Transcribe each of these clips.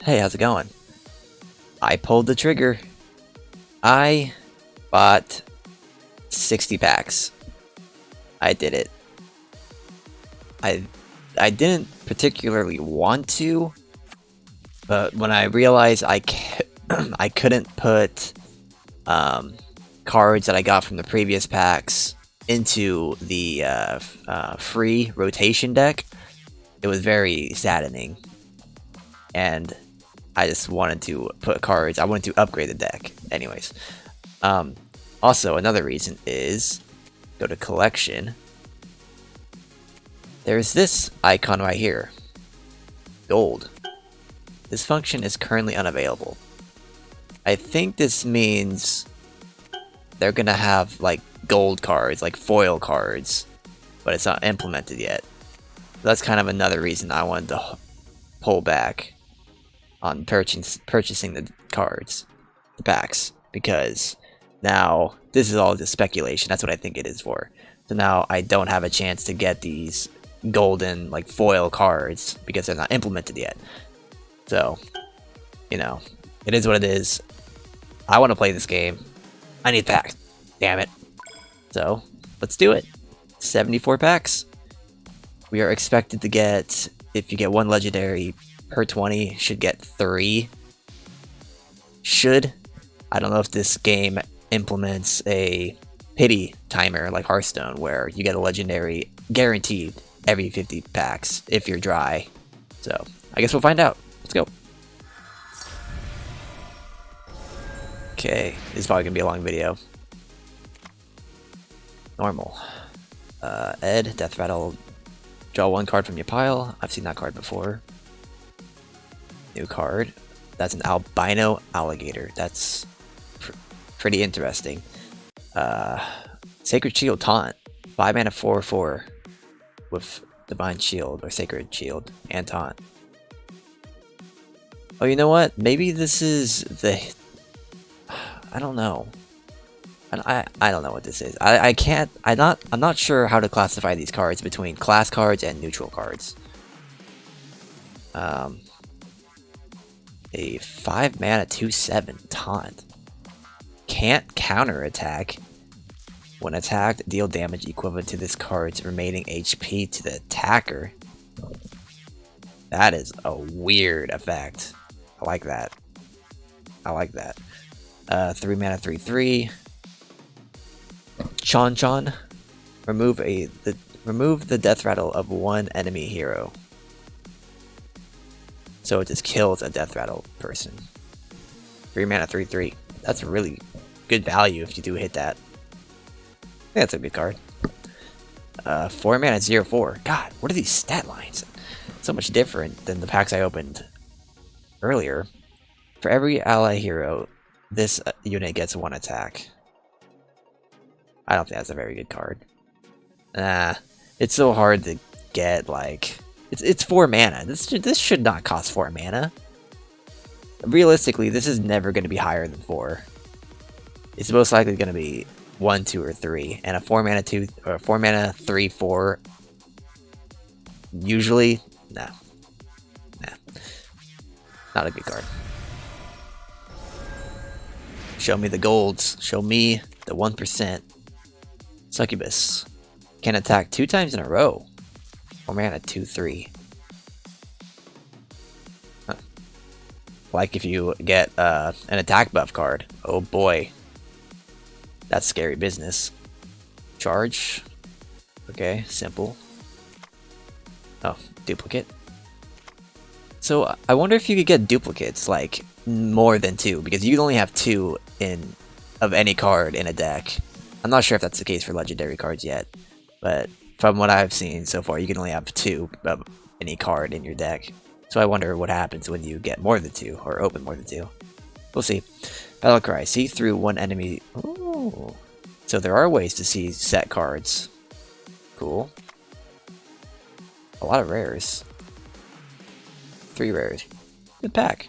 Hey, how's it going? I pulled the trigger. I bought 60 packs. I did it. I I didn't particularly want to, but when I realized I couldn't put um, cards that I got from the previous packs into the free rotation deck, it was very saddening, and I just wanted to put cards. I wanted to upgrade the deck. Anyways, um, also another reason is go to collection. There's this icon right here, gold. This function is currently unavailable. I think this means they're gonna have like gold cards, like foil cards, but it's not implemented yet. That's kind of another reason I wanted to pull back on purchasing the cards, the packs, because now this is all just speculation. That's what I think it is for. So now I don't have a chance to get these golden like foil cards because they're not implemented yet. So, you know, it is what it is. I want to play this game. I need packs. Damn it. So, let's do it. 74 packs. We are expected to get, if you get one legendary per 20, should get 3. Should. I don't know if this game implements a pity timer like Hearthstone where you get a legendary guaranteed every 50 packs if you're dry. So, I guess we'll find out. Let's go. Okay, this is probably gonna be a long video. Normal. Ed, Death Rattle. Draw one card from your pile. I've seen that card before. New card. That's an albino alligator. That's pretty interesting. Sacred Shield Taunt. 5 mana 4/4 with Divine Shield or Sacred Shield and Taunt. Oh, you know what? Maybe this is the... I don't know. I don't know what this is. I'm not sure how to classify these cards between class cards and neutral cards. A 5 mana 2/7 Taunt. Can't counter attack. When attacked, deal damage equivalent to this card's remaining HP to the attacker. That is a weird effect. I like that. I like that. 3 mana 3/3. Chon. Remove the death rattle of one enemy hero. So it just kills a death rattle person. 3 mana 3/3. That's really good value if you do hit that. I think that's a good card. 4 mana 0/4. God, what are these stat lines? So much different than the packs I opened earlier. For every ally hero, this unit gets 1 attack. I don't think that's a very good card. It's so hard to get, like... It's 4 mana. This should not cost 4 mana. Realistically, this is never going to be higher than 4. It's most likely going to be 1, 2, or 3. And a 4 mana 2 or 4 mana 3/4. Usually, nah. Not a good card. Show me the golds. Show me the 1%. Succubus. Can attack 2 times in a row. 4 mana 2/3. Huh. Like if you get an attack buff card. Oh boy. That's scary business. Charge. Okay, simple. Oh, duplicate. So I wonder if you could get duplicates, like more than 2, because you can only have 2 of any card in a deck. I'm not sure if that's the case for legendary cards yet, but from what I've seen so far, you can only have 2 of any card in your deck. So I wonder what happens when you get more than 2, or open more than 2. We'll see. Battlecry. See through one enemy. Ooh. So there are ways to see set cards. Cool. A lot of rares. 3 rares. Good pack.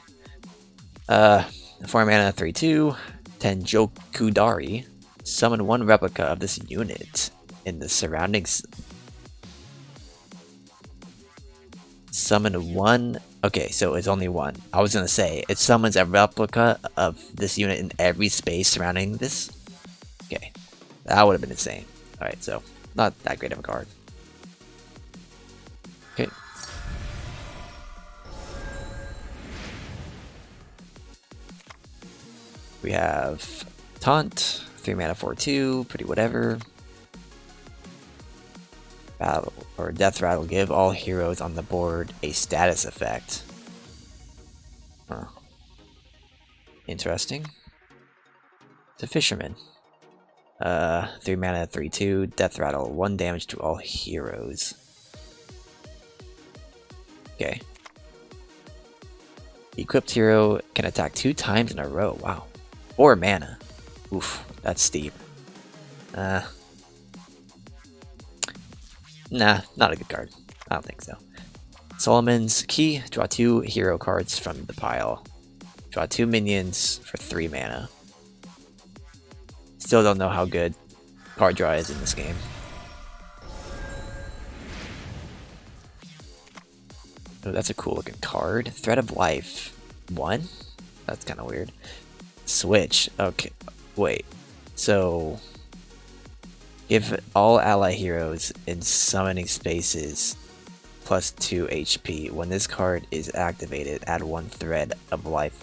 4 mana 3/2. Tenjokudari. Summon 1 replica of this unit in the surrounding summon one. Okay, so it's only one. I was gonna say, it summons a replica of this unit in every space surrounding this. Okay, that would have been insane. Alright, so not that great of a card. Okay. We have Taunt, 3 mana 4/2, pretty whatever. Battle or Death Rattle, give all heroes on the board a status effect. Huh. Interesting. It's a Fisherman. 3 mana 3/2, Death Rattle, 1 damage to all heroes. Okay. Equipped hero can attack 2 times in a row. Wow. 4 mana. Oof, that's steep. Nah, not a good card. I don't think so. Solomon's Key, draw 2 hero cards from the pile. Draw 2 minions for 3 mana. Still don't know how good card draw is in this game. Oh, that's a cool looking card. Thread of Life. 1? That's kind of weird. Switch. Okay. Wait. So, give all ally heroes in summoning spaces plus 2 HP. When this card is activated, add 1 thread of life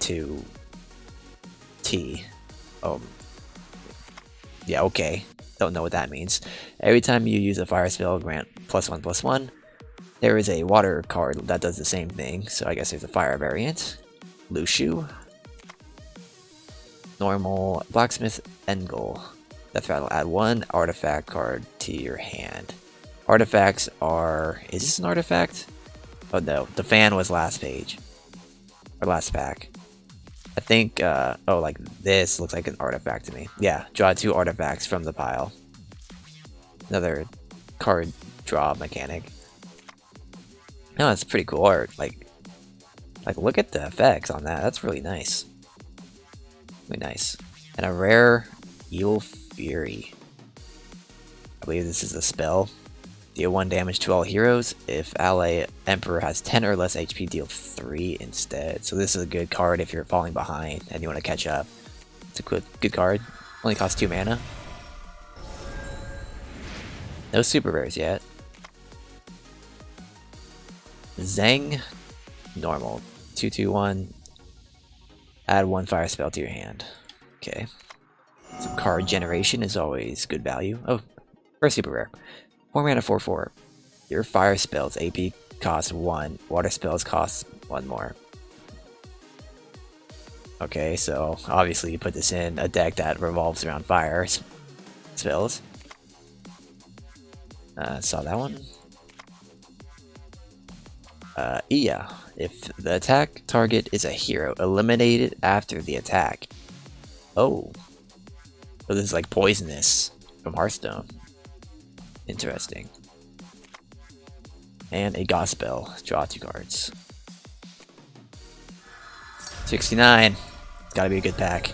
to T. Yeah, okay. Don't know what that means. Every time you use a fire spell, grant +1/+1. There is a water card that does the same thing, so I guess there's a fire variant. Lushu. Normal Blacksmith Engel. Death Rattle, add 1 artifact card to your hand. Artifacts are... Is this an artifact? Oh no, the fan was last page. Or last pack. I think, oh, like this looks like an artifact to me. Yeah, draw 2 artifacts from the pile. Another card draw mechanic. No, that's pretty cool art. Like look at the effects on that. That's really nice. Really nice. And a rare Evil Fury. I believe this is a spell. Deal 1 damage to all heroes. If ally Emperor has 10 or less HP, deal 3 instead. So this is a good card if you're falling behind and you want to catch up. It's a good card. Only costs 2 mana. No super rares yet. Zeng. Normal. 2/2/1. Add 1 fire spell to your hand. Okay. Some card generation is always good value. Oh, first super rare. 4 mana 4/4. Your fire spells AP cost 1. Water spells cost 1 more. Okay, so obviously you put this in a deck that revolves around fire spells. Saw that one. Yeah. If the attack target is a hero, eliminate it after the attack. Oh. So this is like Poisonous from Hearthstone. Interesting. And a Gospel. Draw 2 cards. 69. It's gotta be a good pack.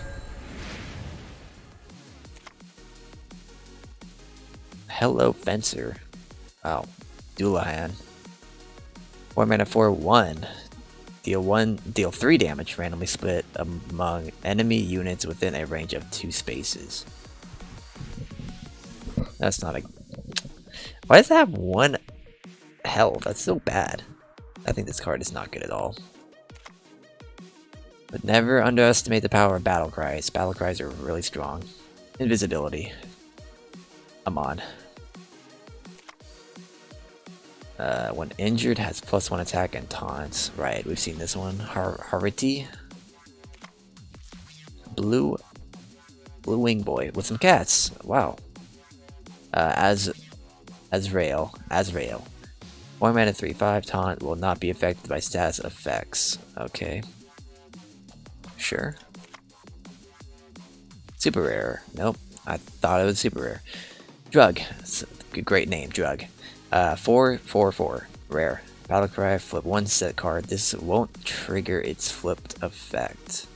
Hello Fencer. Wow. Dullahan. 4 mana 4/1. Deal 3 damage, randomly split among enemy units within a range of 2 spaces. That's not a... Why does it have 1 health? That's so bad. I think this card is not good at all. But never underestimate the power of Battle Cries. Battle Cries are really strong. Invisibility. I'm on. When injured, has +1 attack and taunts. Right, we've seen this one. Hariti. Blue Wing Boy with some cats. Wow. Azrael. 4 mana 3/5 taunt will not be affected by status effects. Okay. Sure. Super rare. Nope. I thought it was super rare. Drug. It's a great name, Drug. 4/4/4. Rare. Battlecry, flip 1 set card. This won't trigger its flipped effect.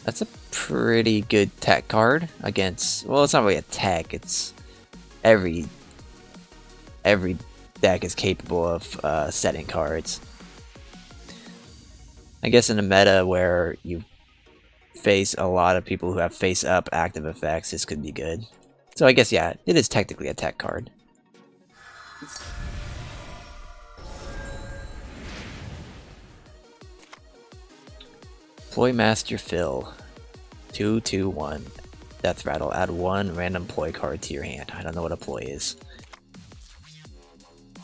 That's a pretty good tech card against... Well, it's not really a tech. It's every deck is capable of setting cards. I guess in a meta where you face a lot of people who have face-up active effects, this could be good. So I guess, yeah, it is technically a tech card. Ploy Master Phil. 2/2/1. Death Rattle. Add 1 random ploy card to your hand. I don't know what a ploy is.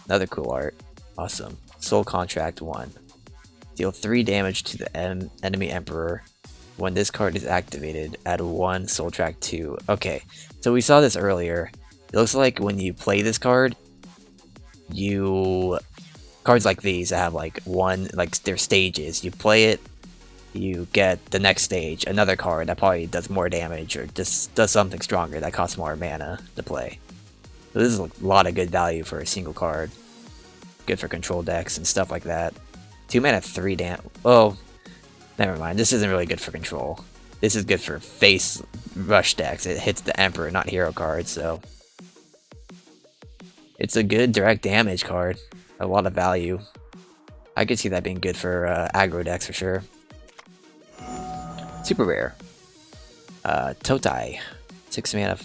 Another cool art. Awesome. Soul Contract 1. Deal 3 damage to the enemy Emperor. When this card is activated, add 1 Soul Track 2. Okay, so we saw this earlier. It looks like when you play this card, cards like these that have like their stages. You play it, you get the next stage, another card that probably does more damage or just does something stronger that costs more mana to play. So this is a lot of good value for a single card. Good for control decks and stuff like that. 2 mana, 3 damage. Oh, never mind. This isn't really good for control. This is good for face rush decks. It hits the Emperor, not hero cards, so it's a good direct damage card. A lot of value. I could see that being good for aggro decks for sure. Super rare. Totai. 6 mana,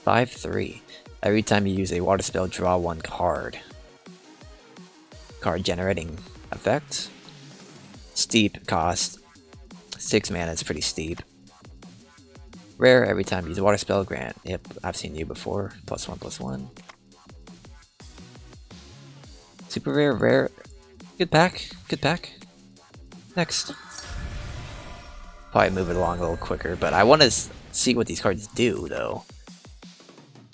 5/3. Every time you use a water spell, draw 1 card. Card generating effect. Steep cost. 6 mana is pretty steep. Rare, every time you use a water spell, grant. Yep, I've seen you before. +1/+1. Super rare, rare. Good pack, good pack. Next. Probably move it along a little quicker, but I want to see what these cards do, though.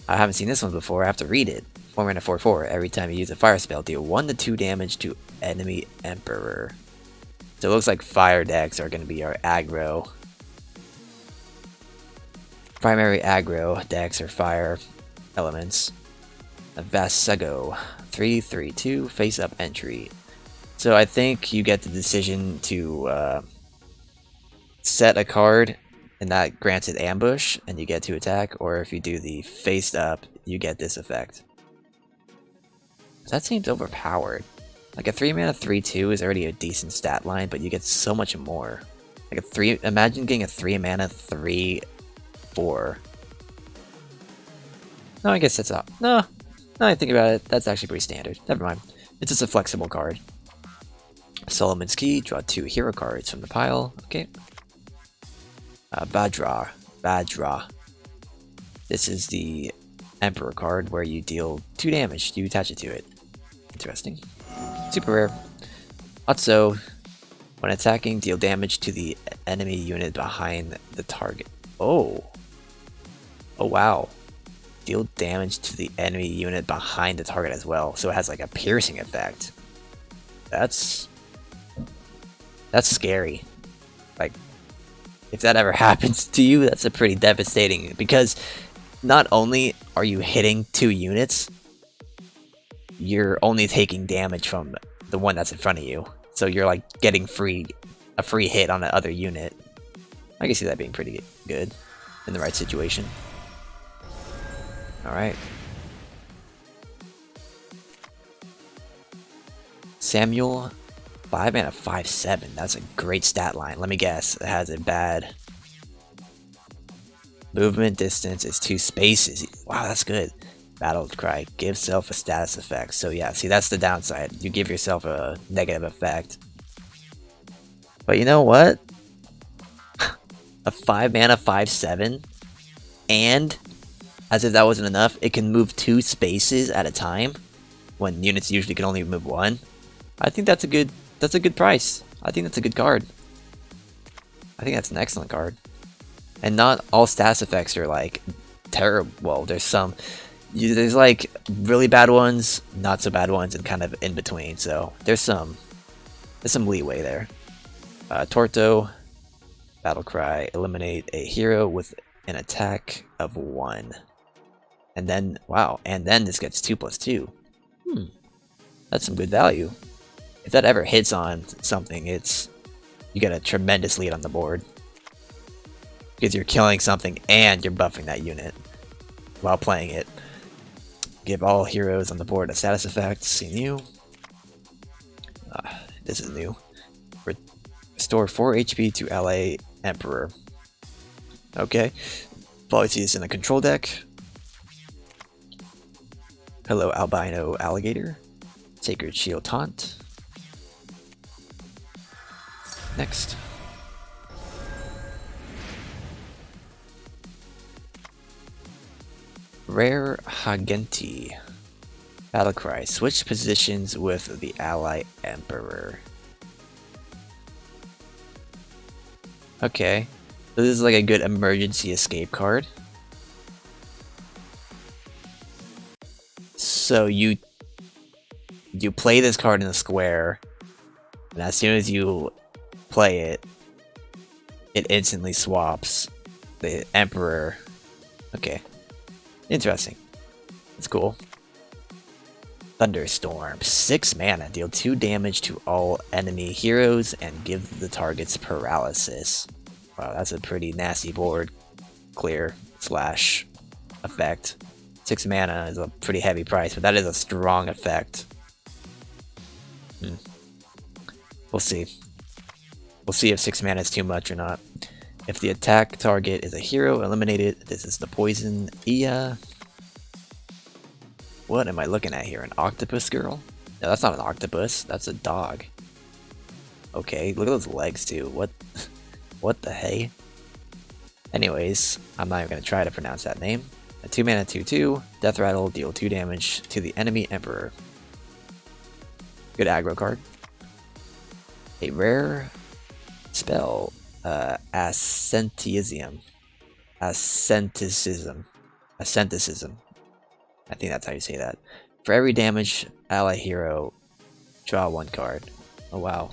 I haven't seen this one before, I have to read it. 4 mana, 4/4. Every time you use a fire spell, deal 1 to 2 damage to enemy Emperor. So it looks like fire decks are going to be our aggro. Primary aggro decks are fire elements. Vasego. 3/3/2, face up entry. So I think you get the decision to set a card and that grants it ambush and you get to attack, or if you do the face up, you get this effect. That seems overpowered. Like a 3 mana 3/2 is already a decent stat line, but you get so much more. Like imagine getting a 3 mana 3/4. No, I guess that's up. No, I think about it, that's actually pretty standard. Never mind. It's just a flexible card. Solomon's Key, draw 2 hero cards from the pile. Okay. Badra. This is the Emperor card where you deal 2 damage. You attach it to it. Interesting. Super rare. Otso. When attacking, deal damage to the enemy unit behind the target. Oh. Oh wow. Deal damage to the enemy unit behind the target as well. So it has like a piercing effect. That's scary. Like, if that ever happens to you, that's a pretty devastating, because not only are you hitting 2 units, you're only taking damage from the one that's in front of you. So you're like getting a free hit on the other unit. I can see that being pretty good in the right situation. Alright. Samuel, 5 mana 5/7. That's a great stat line. Let me guess. It has a bad movement distance is 2 spaces. Wow, that's good. Battle Cry. Give self a status effect. So yeah, see, that's the downside. You give yourself a negative effect. But you know what? A 5 mana 5/7, and as if that wasn't enough, it can move 2 spaces at a time when units usually can only move 1. I think that's a good price. I think that's a good card. I think that's an excellent card. And not all status effects are like terrible. Well, there's there's like really bad ones, not so bad ones, and kind of in between. So there's some leeway there. Torto, Battle Cry, eliminate a hero with an attack of 1. And then, wow, and then this gets 2/2. That's some good value. If that ever hits on something, you get a tremendous lead on the board. Because you're killing something and you're buffing that unit while playing it. Give all heroes on the board a status effect. See new. This is new. Restore 4 HP to ally Emperor. Okay. Probably see this in a control deck. Hello, Albino Alligator. Sacred Shield Taunt. Next. Rare Hagenti. Battlecry. Switch positions with the ally Emperor. Okay. So this is like a good emergency escape card. So you play this card in the square, and as soon as you play it, it instantly swaps the Emperor. Okay. Interesting. It's cool. Thunderstorm. 6 mana. Deal 2 damage to all enemy heroes and give the targets paralysis. Wow, that's a pretty nasty board clear slash effect. 6 mana is a pretty heavy price, but that is a strong effect. We'll see. We'll see if 6 mana is too much or not. If the attack target is a hero, eliminate it. This is the poison Ia. What am I looking at here? An octopus girl? No, that's not an octopus. That's a dog. Okay, look at those legs too. What the hey? Anyways, I'm not even going to try to pronounce that name. A 2 mana 2/2, Death Rattle, deal 2 damage to the enemy Emperor. Good aggro card. A rare spell, Ascenticism. Ascenticism. I think that's how you say that. For every damage ally hero, draw 1 card. Oh wow.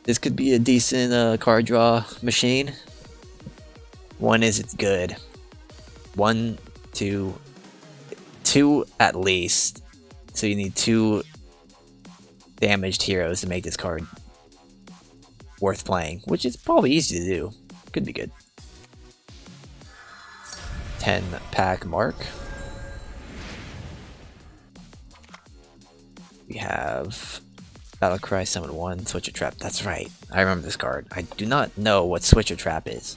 This could be a decent card draw machine. One is it's good. 1, 2 at least. So you need 2 damaged heroes to make this card worth playing, which is probably easy to do. Could be good. 10 pack mark. We have Battlecry, summon 1, Switcher Trap. That's right. I remember this card. I do not know what Switcher Trap is.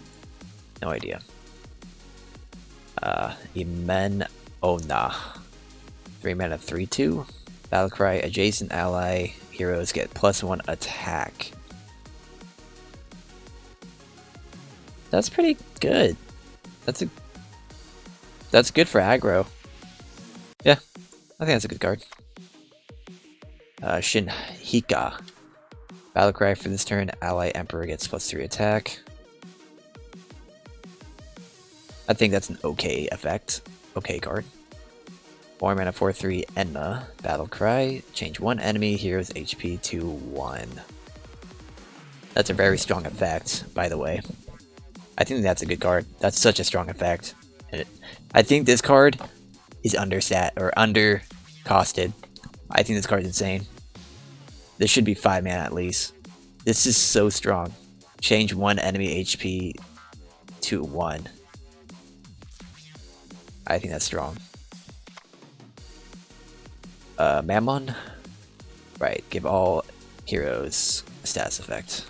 No idea. Imen Ona. 3 mana 3/2. Battlecry, adjacent ally heroes get +1 attack. That's pretty good. That's good for aggro. Yeah, I think that's a good card. Shinhika. Battlecry for this turn, ally Emperor gets +3 attack. I think that's an okay effect. Okay card. 4 mana 4/3 Enma. Battlecry. Change 1 enemy hero's HP to 1. That's a very strong effect, by the way. I think that's a good card. That's such a strong effect. I think this card is understat or undercosted. I think this card's insane. This should be 5 mana at least. This is so strong. Change 1 enemy HP to 1. I think that's strong. Mammon? Right, give all heroes a status effect.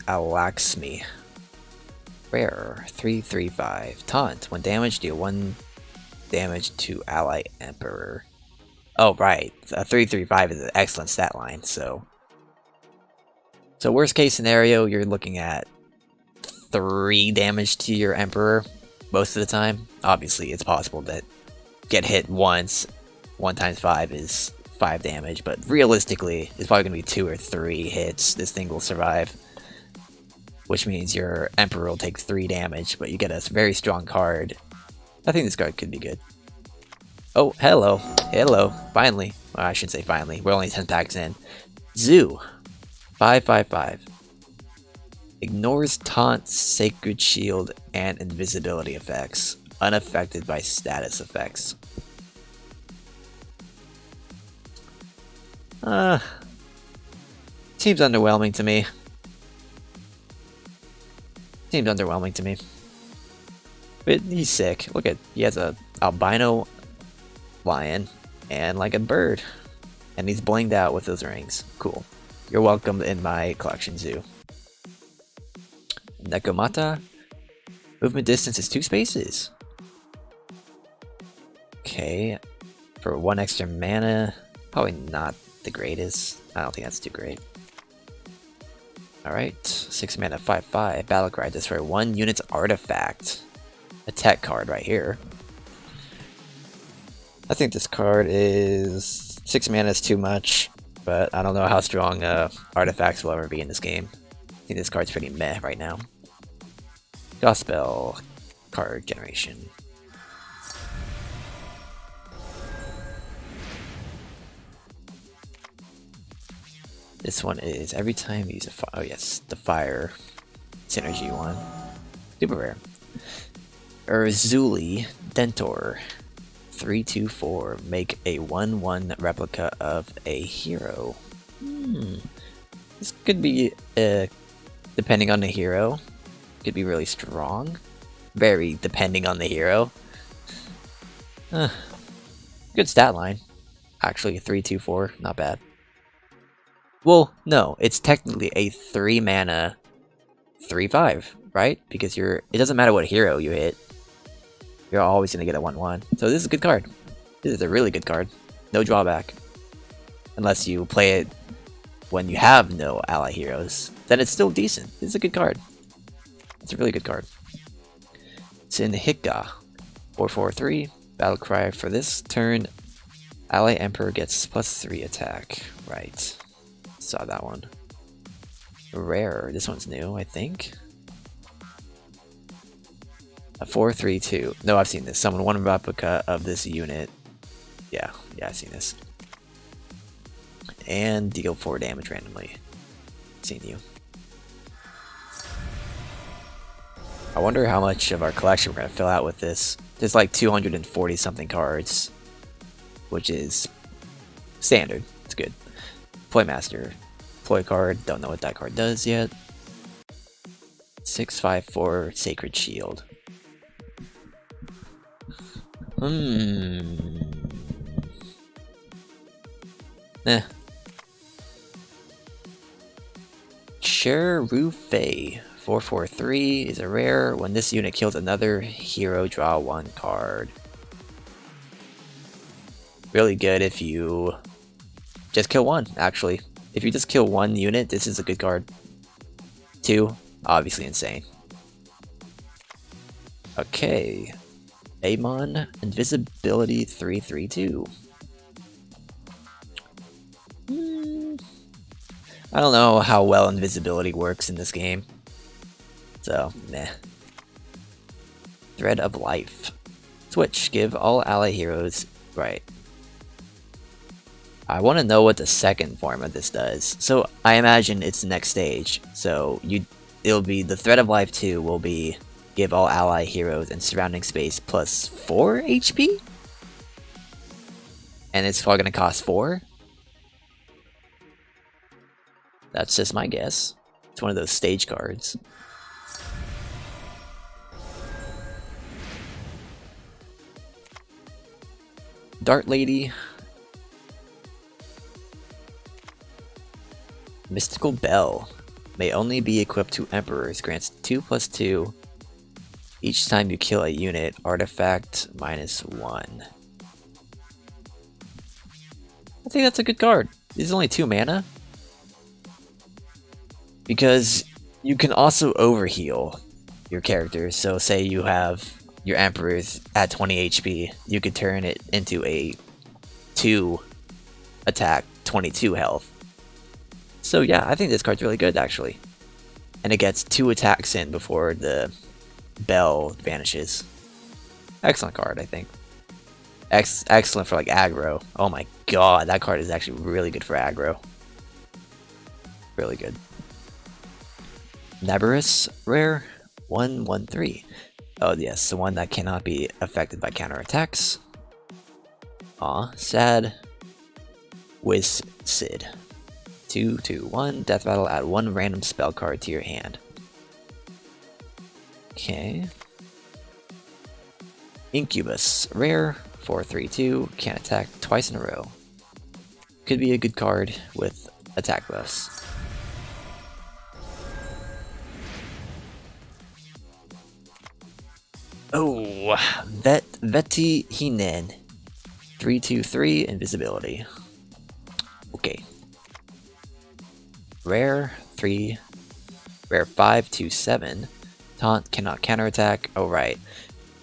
Alaxmi. Rare. 3/3/5. Taunt. When damaged, deal 1 damage to ally Emperor. Oh, right. 3/3/5 is an excellent stat line, so worst case scenario, you're looking at 3 damage to your Emperor most of the time. Obviously, it's possible that get hit once. 1 times 5 is 5 damage, but realistically, it's probably going to be 2 or 3 hits. This thing will survive, which means your Emperor will take 3 damage, but you get a very strong card. I think this card could be good. Oh, hello. Hello. Finally. Well, I shouldn't say finally. We're only 10 packs in. Zoo. 5/5/5. Ignores taunt, sacred shield, and invisibility effects. Unaffected by status effects. Seems underwhelming to me. Seems underwhelming to me. But he's sick. Look at, he has a albino lion and like a bird. And he's blinged out with those rings. Cool. You're welcome in my collection zoo. Nekomata. Movement distance is 2 spaces. Okay. For 1 extra mana. Probably not the greatest. I don't think that's too great. Alright. 6 mana, 5/5. Battlecry. Destroy 1 unit's artifact. A tech card right here. I think this card is 6 mana is too much, but I don't know how strong artifacts will ever be in this game. I think this card's pretty meh right now. Gospel card generation. This one is every time you use a oh yes, the fire synergy one. Super rare. Urzuli Dentor. 3/2/4. Make a 1/1 replica of a hero. This could be, depending on the hero, could be really strong. Very depending on the hero. Good stat line. Actually, 3/2/4, not bad. Well, no, it's technically a 3 mana 3/5, right? Because it doesn't matter what hero you hit. You're always going to get a 1/1. So this is a good card. This is a really good card. No drawback. Unless you play it when you have no ally heroes. Then it's still decent. This is a good card. It's a really good card. Sinhika. 4/4/3. Battlecry for this turn. Ally Emperor gets +3 attack. Right. Saw that one. Rare. This one's new, I think. A 4/3/2. No, I've seen this. Summon 1 replica of this unit. Yeah, I've seen this. And deal 4 damage randomly. Seen you. I wonder how much of our collection we're gonna fill out with this. There's like 240 something cards, which is standard. It's good. Ploymaster. Ploy card. Don't know what that card does yet. 6/5/4 Sacred Shield. Cherufe. 4/4/3 is a rare. When this unit kills another hero, draw 1 card. Really good if you just kill 1, actually. If you just kill 1 unit, this is a good card. 2, obviously insane. Okay. Amon, Invisibility 3/3/2. I don't know how well invisibility works in this game. So, meh. Thread of Life. Switch. Give all ally heroes... Right. I want to know what the second form of this does. So, I imagine it's the next stage. So, it'll be... The Thread of Life 2 will be... Give all ally heroes and surrounding space +4 HP? And it's probably going to cost 4? That's just my guess. It's one of those stage cards. Dart Lady. Mystical Bell. May only be equipped to Emperors. Grants 2/2. Each time you kill a unit, artifact -1. I think that's a good card. This is only 2 mana. Because you can also overheal your characters. So say you have your Emperors at 20 HP, you could turn it into a 2 attack, 22 health. So yeah, I think this card's really good actually. And it gets 2 attacks in before the bell vanishes. Excellent card, I think. Excellent for like aggro. Oh my god, that card is actually really good for aggro. Really good. Nabarus rare 1/1/3. Oh yes, the one that cannot be affected by counterattacks. Aw, sad. Wiz Sid. 2/1, Death Rattle, add 1 random spell card to your hand. Okay. Incubus, rare, 4/3/2, can't attack twice in a row. Could be a good card with attack buffs. Oh, Veti Hinen, 3/2/3, invisibility. Okay. Rare 3, rare 5/2/7. Taunt cannot counterattack. Oh right,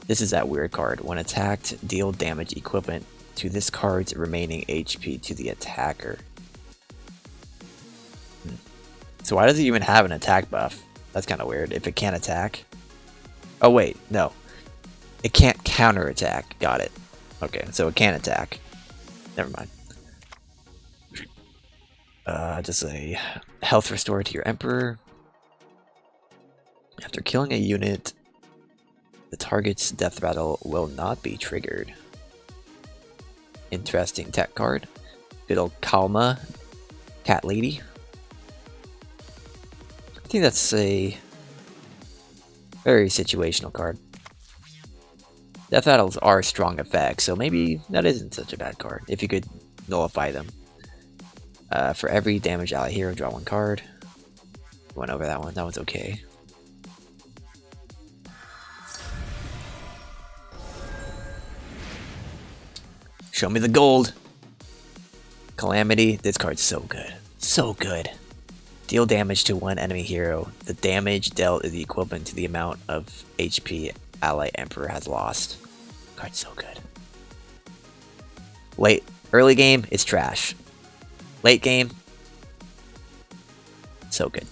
this is that weird card. When attacked, deal damage equivalent to this card's remaining HP to the attacker. So why does it even have an attack buff? That's kind of weird. If it can't attack. Oh wait, no. It can't counterattack. Got it. Okay, so it can't attack. Never mind. Just a health restore to your Emperor. After killing a unit, the target's death rattle will not be triggered. Interesting tech card. Good old Kalma, Cat Lady. I think that's a very situational card. Death rattles are strong effects, so maybe that isn't such a bad card if you could nullify them. For every damage ally hero, draw 1 card. Went over that one. That one's okay. Show me the gold. Calamity. This card's so good. So good. Deal damage to 1 enemy hero. The damage dealt is equivalent to the amount of HP ally Emperor has lost. Card's so good. Early game, it's trash. Late game, so good.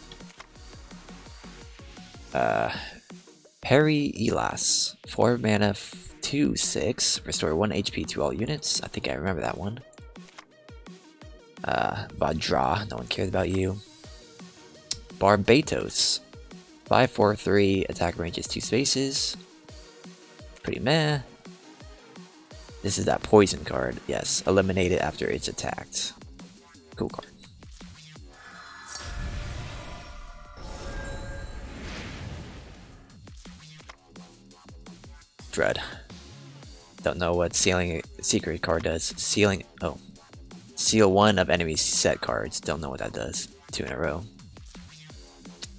Peri Elas, 4 mana, 2/6, restore 1 HP to all units. I think I remember that one. Vajra, no one cares about you. Barbatos, 5/4/3, attack range is 2 spaces. Pretty meh. This is that poison card. Yes, eliminate it after it's attacked. Cool card. Dread. Don't know what sealing secret card does. Sealing. Oh. Seal 1 of enemy set cards. Don't know what that does. 2 in a row.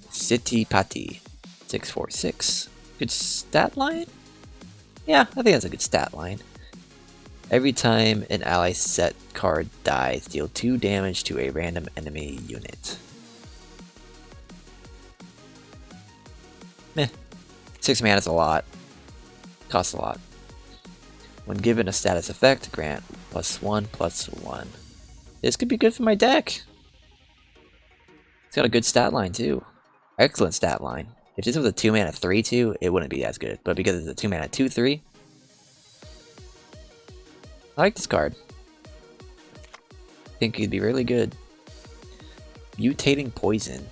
City Pati. 6/4/6. Good stat line? Yeah, I think that's a good stat line. Every time an ally set card dies, deal 2 damage to a random enemy unit. Meh. 6 mana is a lot. Costs a lot. When given a status effect, grant +1/+1. This could be good for my deck. It's got a good stat line too. Excellent stat line. If this was a 2 mana 3/2, it wouldn't be as good. But because it's a 2 mana 2/3, I like this card. I think it'd be really good. Mutating Poison.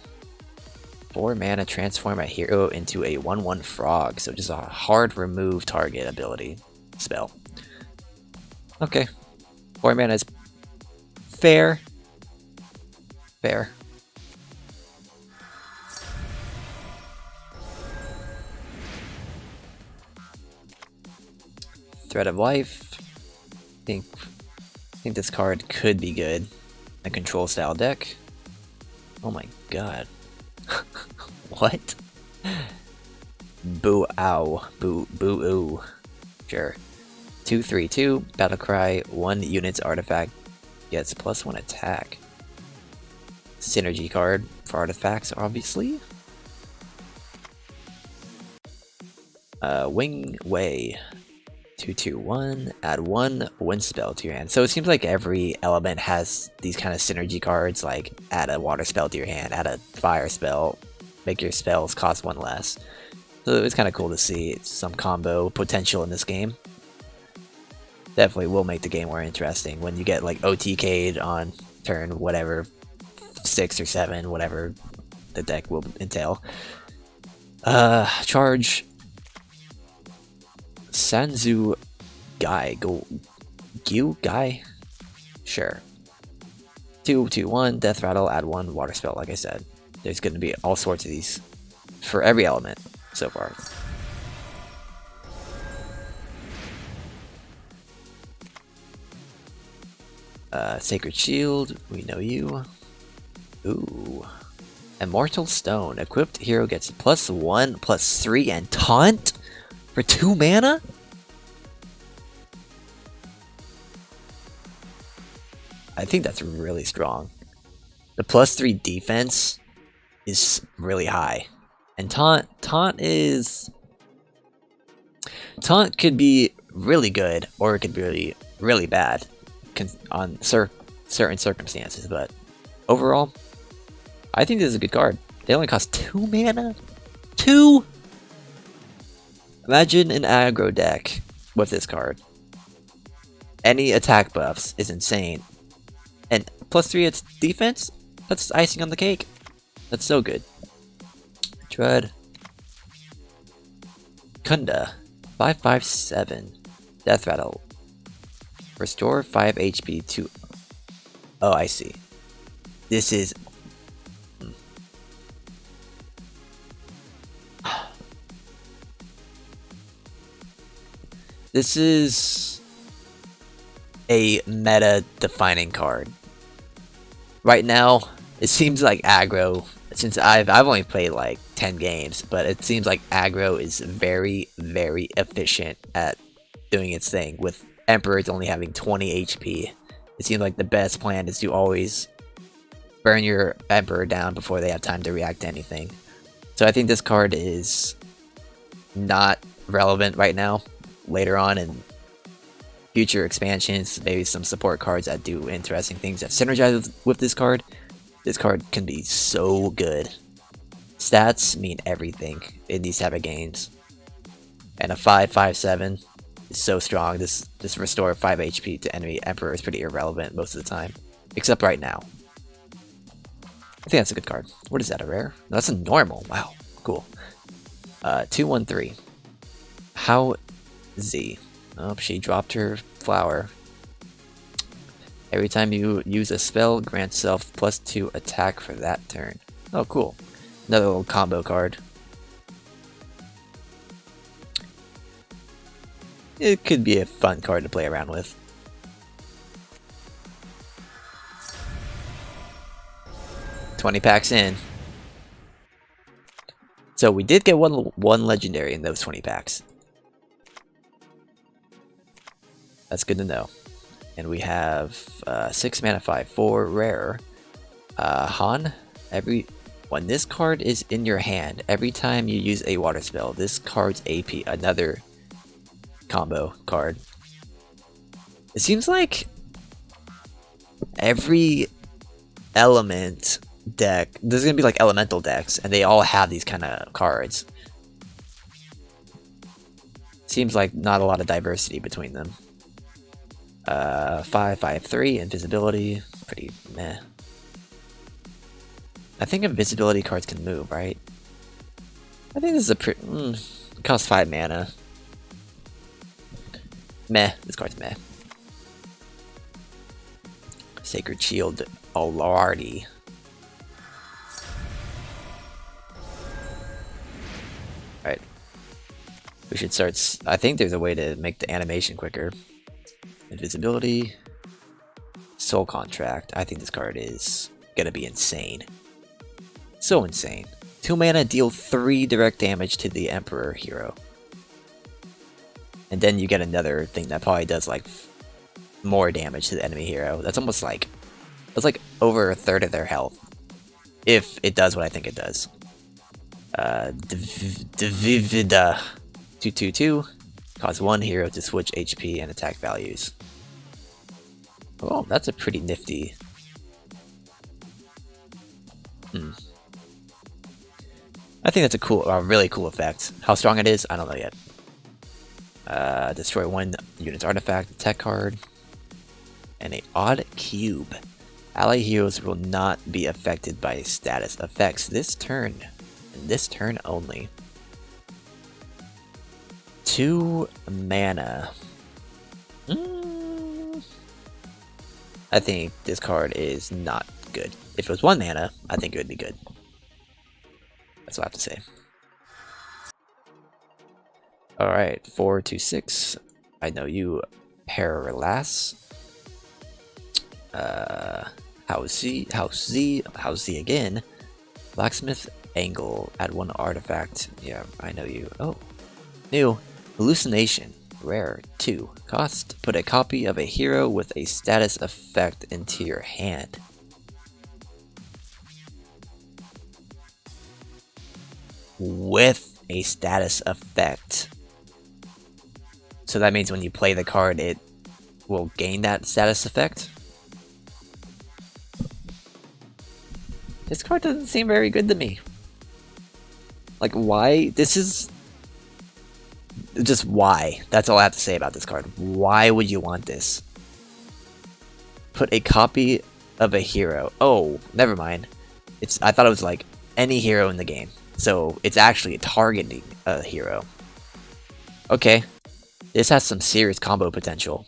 4 mana, transform a hero into a 1/1 frog. So just a hard remove target ability spell. Okay. 4 mana is fair. Fair. Thread of Life. I think this card could be good. A control style deck. Oh my god. What? Boo ow. Boo ooh. Sure. 2/3/2, Battlecry, 1 unit's artifact gets +1 attack. Synergy card for artifacts, obviously. Wing Wei. 2/2/1, add 1 wind spell to your hand. So it seems like every element has these kind of synergy cards, like add a water spell to your hand, add a fire spell, make your spells cost 1 less. So it's kind of cool to see some combo potential in this game. Definitely will make the game more interesting when you get like OTK'd on turn whatever, 6 or 7, whatever the deck will entail. Charge Sanzu Guy. Gyu Guy? Sure. 2/2/1, Death Rattle, add 1 water spell, like I said. There's going to be all sorts of these for every element so far. Sacred Shield, we know you. Ooh. Immortal Stone. Equipped hero gets +1, +3, and taunt for 2 mana? I think that's really strong. The +3 defense is really high. And taunt could be really good, or it could be really, really bad on certain circumstances, but overall, I think this is a good card. They only cost 2 mana? 2? Imagine an aggro deck with this card. Any attack buffs is insane. And +3 its defense? That's icing on the cake. That's so good. Dread. Kunda. 5/5/7. Death Rattle. Restore 5 HP to... Oh, I see. This is... This is a meta-defining card. Right now, it seems like aggro, since I've only played like 10 games, but it seems like aggro is very, very efficient at doing its thing, with Emperors only having 20 HP. It seems like the best plan is to always burn your Emperor down before they have time to react to anything. So I think this card is not relevant right now. Later on in future expansions, maybe some support cards that do interesting things that synergize with this card can be so good. Stats mean everything in these type of games. And a 5/5/7 is so strong. This restore 5 HP to enemy Emperor is pretty irrelevant most of the time. Except right now. I think that's a good card. What is that, a rare? No, that's a normal. Wow, cool. 2/1/3. How Z. Oh, she dropped her flower. Every time you use a spell, grant self +2 attack for that turn. Oh, cool. Another little combo card. It could be a fun card to play around with. $20 packs in. So we did get one legendary in those 20 packs. That's good to know. And we have 6 mana 5/4 rare. Han, when this card is in your hand, every time you use a water spell, this card's AP, another combo card. It seems like every element deck, there's gonna be like elemental decks, and they all have these kind of cards. Seems like not a lot of diversity between them. 5/5/3 invisibility, pretty meh. I think invisibility cards can move, right? I think this is a pretty costs 5 mana. Meh, this card's meh. Sacred Shield, Alardi. Right. We should start. I think there's a way to make the animation quicker. Invisibility, Soul Contract. I think this card is gonna be insane. So insane. 2 mana, deal 3 direct damage to the Emperor hero. And then you get another thing that probably does like more damage to the enemy hero. That's almost like, that's like over a third of their health. If it does what I think it does. Divivida 2/2/2. Cause 1 hero to switch HP and attack values. Oh, that's a pretty nifty. I think that's a really cool effect. How strong it is, I don't know yet. Destroy 1 unit's artifact, tech card, and an odd cube. Ally heroes will not be affected by status effects this turn, and this turn only. 2 mana. I think this card is not good. If it was 1 mana, I think it would be good. That's what I have to say. Alright, 4 to 6. I know you, Paralas. House Z again. Blacksmith Angle. Add 1 artifact. Yeah, I know you. Oh. New. Hallucination. Rare. 2. Cost. Put a copy of a hero with a status effect into your hand. With a status effect. So that means when you play the card, it will gain that status effect? This card doesn't seem very good to me. Like, why? This is... just why. That's all I have to say about this card. Why would you want this? Put a copy of a hero. Oh, never mind. I thought it was like any hero in the game. So it's actually targeting a hero. Okay. This has some serious combo potential.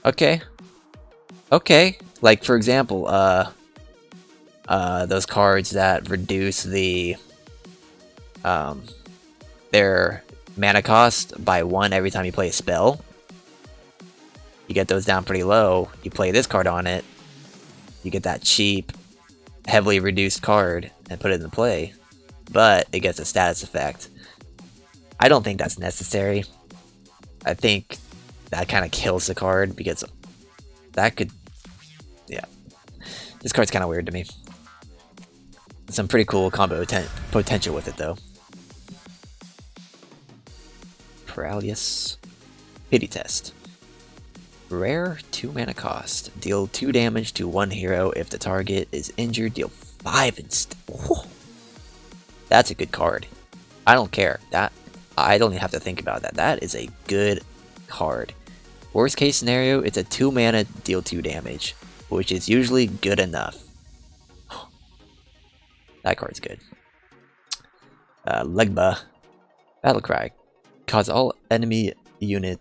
Okay. Okay. Like, for example, those cards that reduce their mana cost by 1 every time you play a spell. You get those down pretty low, you play this card on it, you get that cheap, heavily reduced card, and put it into play. But it gets a status effect. I don't think that's necessary. I think that kind of kills the card, because that could... yeah. This card's kind of weird to me. Some pretty cool combo potential with it, though. Paralysis. Pity Test. Rare, 2 mana cost. Deal 2 damage to 1 hero. If the target is injured, deal 5 instead. That's a good card. I don't care. I don't even have to think about that. That is a good card. Worst case scenario, it's a 2 mana, deal 2 damage, which is usually good enough. That card's good. Legba. Battlecry. Cause all enemy unit...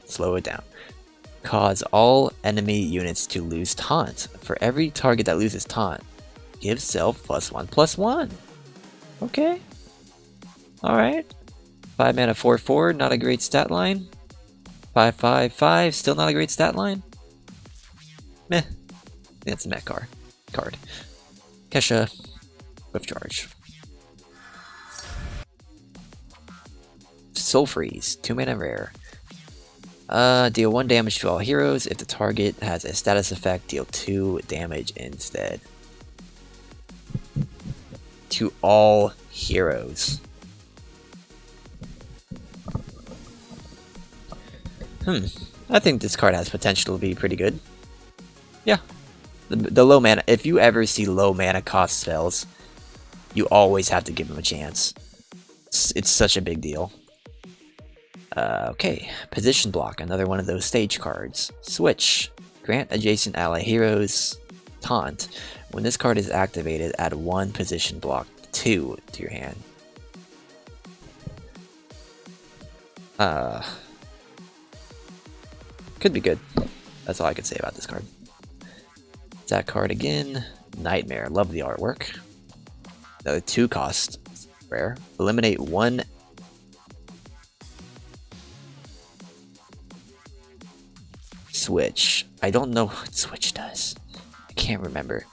Slow it down. Cause all enemy units to lose taunt. For every target that loses taunt, give self +1/+1. Okay. Alright. 5 mana 4/4, not a great stat line. 5/5/5, still not a great stat line. Meh. That's a mech card. Kesha. Whip Charge. Soul Freeze. 2 mana rare. Deal 1 damage to all heroes. If the target has a status effect, deal 2 damage instead. To all heroes. I think this card has potential to be pretty good. Yeah. The low mana... if you ever see low mana cost spells, you always have to give them a chance. It's such a big deal. Okay, Position Block, another one of those stage cards. Switch. Grant adjacent ally heroes taunt. When this card is activated, add 1 Position Block 2 to your hand. Could be good. That's all I could say about this card. That card again. Nightmare. Love the artwork. Another 2 cost. Rare. Eliminate 1... Switch. I don't know what Switch does. I can't remember.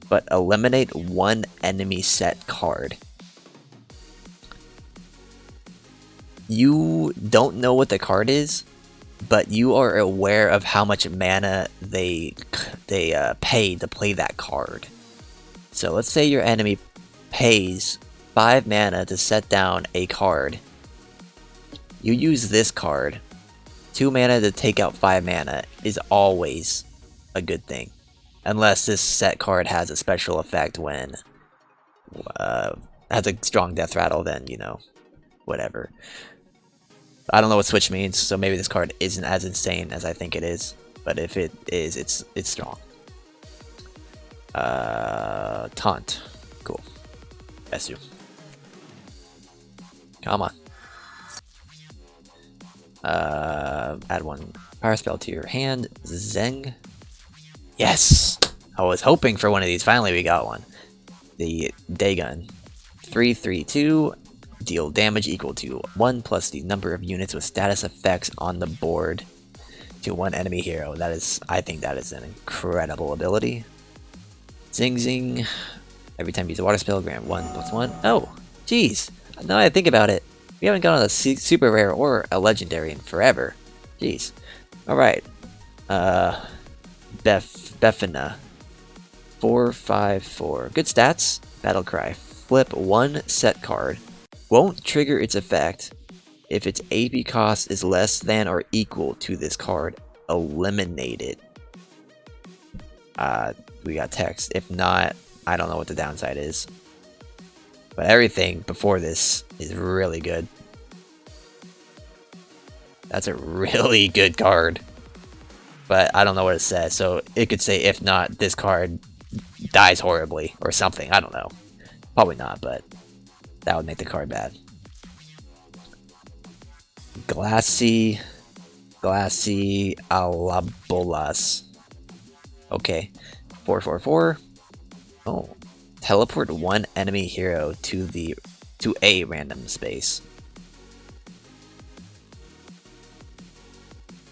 But eliminate 1 enemy set card. You don't know what the card is, but you are aware of how much mana they pay to play that card. So let's say your enemy pays 5 mana to set down a card. You use this card. 2 mana to take out 5 mana is always a good thing. Unless this set card has a special effect when... has a strong death rattle, then, you know, whatever. I don't know what Switch means, so maybe this card isn't as insane as I think it is. But if it is, it's strong. Taunt. Cool. SU. Come on. Add one power spell to your hand. Zeng. Yes! I was hoping for one of these. Finally, we got one. The Dagon. 3/3/2. Deal damage equal to 1 plus the number of units with status effects on the board to one enemy hero. That is, I think that is an incredible ability. Zing Zing. Every time you use a water spell, grant 1/1. Oh, jeez. Now I think about it, we haven't gotten a super rare or a legendary in forever. Jeez. Alright. Befina. 4/5/4. Good stats. Battle Cry. Flip one set card. Won't trigger its effect if its AP cost is less than or equal to this card. Eliminate it. We got text. If not, I don't know what the downside is. But everything before this is really good. That's a really good card. But I don't know what it says, so it could say, if not, this card dies horribly, or something, I don't know. Probably not, but that would make the card bad. Glassy Alabolas. Okay. 4/4/4. Oh. Teleport one enemy hero to a random space.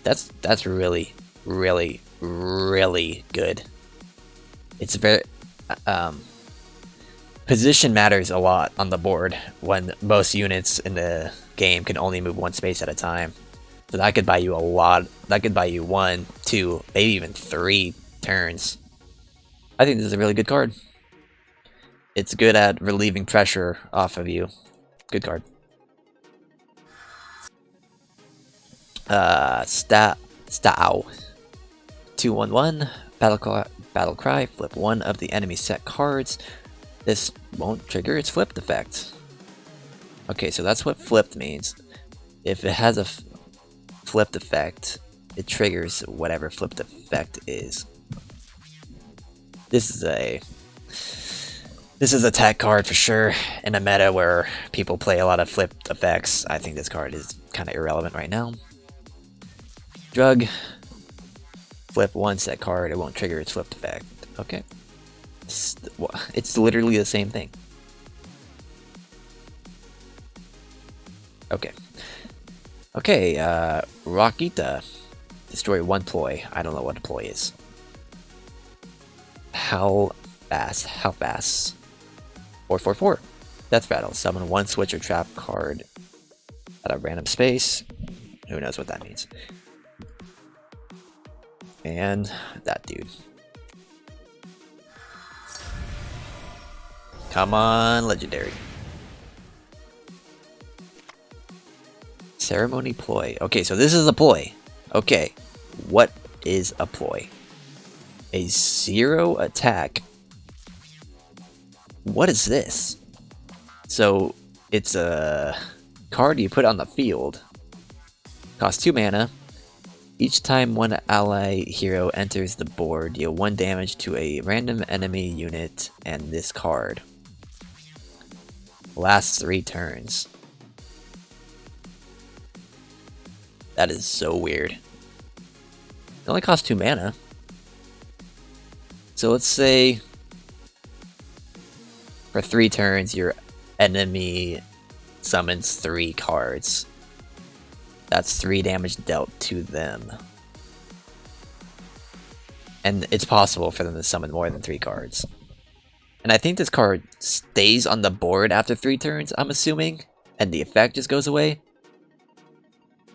That's really good. It's very position matters a lot on the board when most units in the game can only move one space at a time. So that could buy you a lot. That could buy you 1, 2, maybe even 3 turns. I think this is a really good card. It's good at relieving pressure off of you. Good card. Stao. 2/1/1. Battle Cry. Flip one of the enemy set cards. This won't trigger its flipped effect. Okay, so that's what flipped means. If it has a flipped effect, it triggers whatever flipped effect is. This is a tech card for sure. In a meta where people play a lot of flipped effects, I think this card is kind of irrelevant right now. Drug. Flip one set card, it won't trigger its flipped effect. Okay. It's literally the same thing. Okay. Okay, Rakita. Destroy one ploy. I don't know what a ploy is. How fast? 4/4/4. Death Rattle. Summon one switch or trap card at a random space. Who knows what that means. And that dude. Come on, legendary. Ceremony ploy. Okay, so this is a ploy. Okay, what is a ploy? A 0 attack. What is this? So it's a card you put on the field. Costs 2 mana. Each time one ally hero enters the board, deal 1 damage to a random enemy unit and this card. Lasts 3 turns. That is so weird. It only costs 2 mana. So let's say for 3 turns your enemy summons 3 cards. That's 3 damage dealt to them. And it's possible for them to summon more than 3 cards. And I think this card stays on the board after 3 turns, I'm assuming, and the effect just goes away.